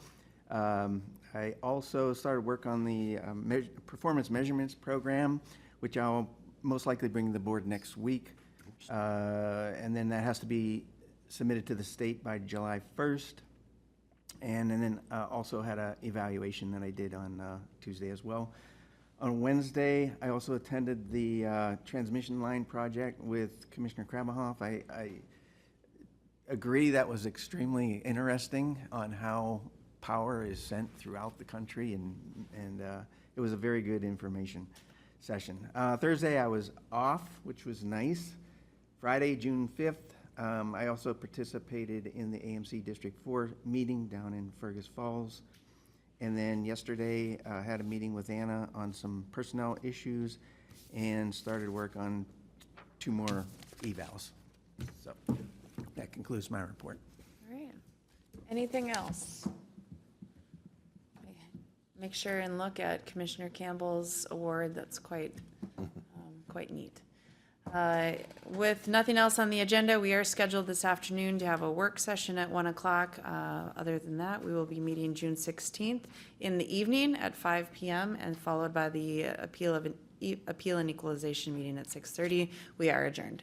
I also started work on the performance measurements program, which I'll most likely bring to the board next week. And then that has to be submitted to the state by July 1st. And then also had an evaluation that I did on Tuesday as well. On Wednesday, I also attended the transmission line project with Commissioner Krabahoff. I agree that was extremely interesting on how power is sent throughout the country, and it was a very good information session. Thursday, I was off, which was nice. Friday, June 5th, I also participated in the AMC District 4 meeting down in Fergus Falls. And then yesterday, I had a meeting with Anna on some personnel issues and started work on 2 more evals. So that concludes my report. All right. Anything else? Make sure and look at Commissioner Campbell's award. That's quite neat. With nothing else on the agenda, we are scheduled this afternoon to have a work session at 1 o'clock. Other than that, we will be meeting June 16th in the evening at 5 p.m. and followed by the appeal of Appeal and Equalization meeting at 6:30. We are adjourned.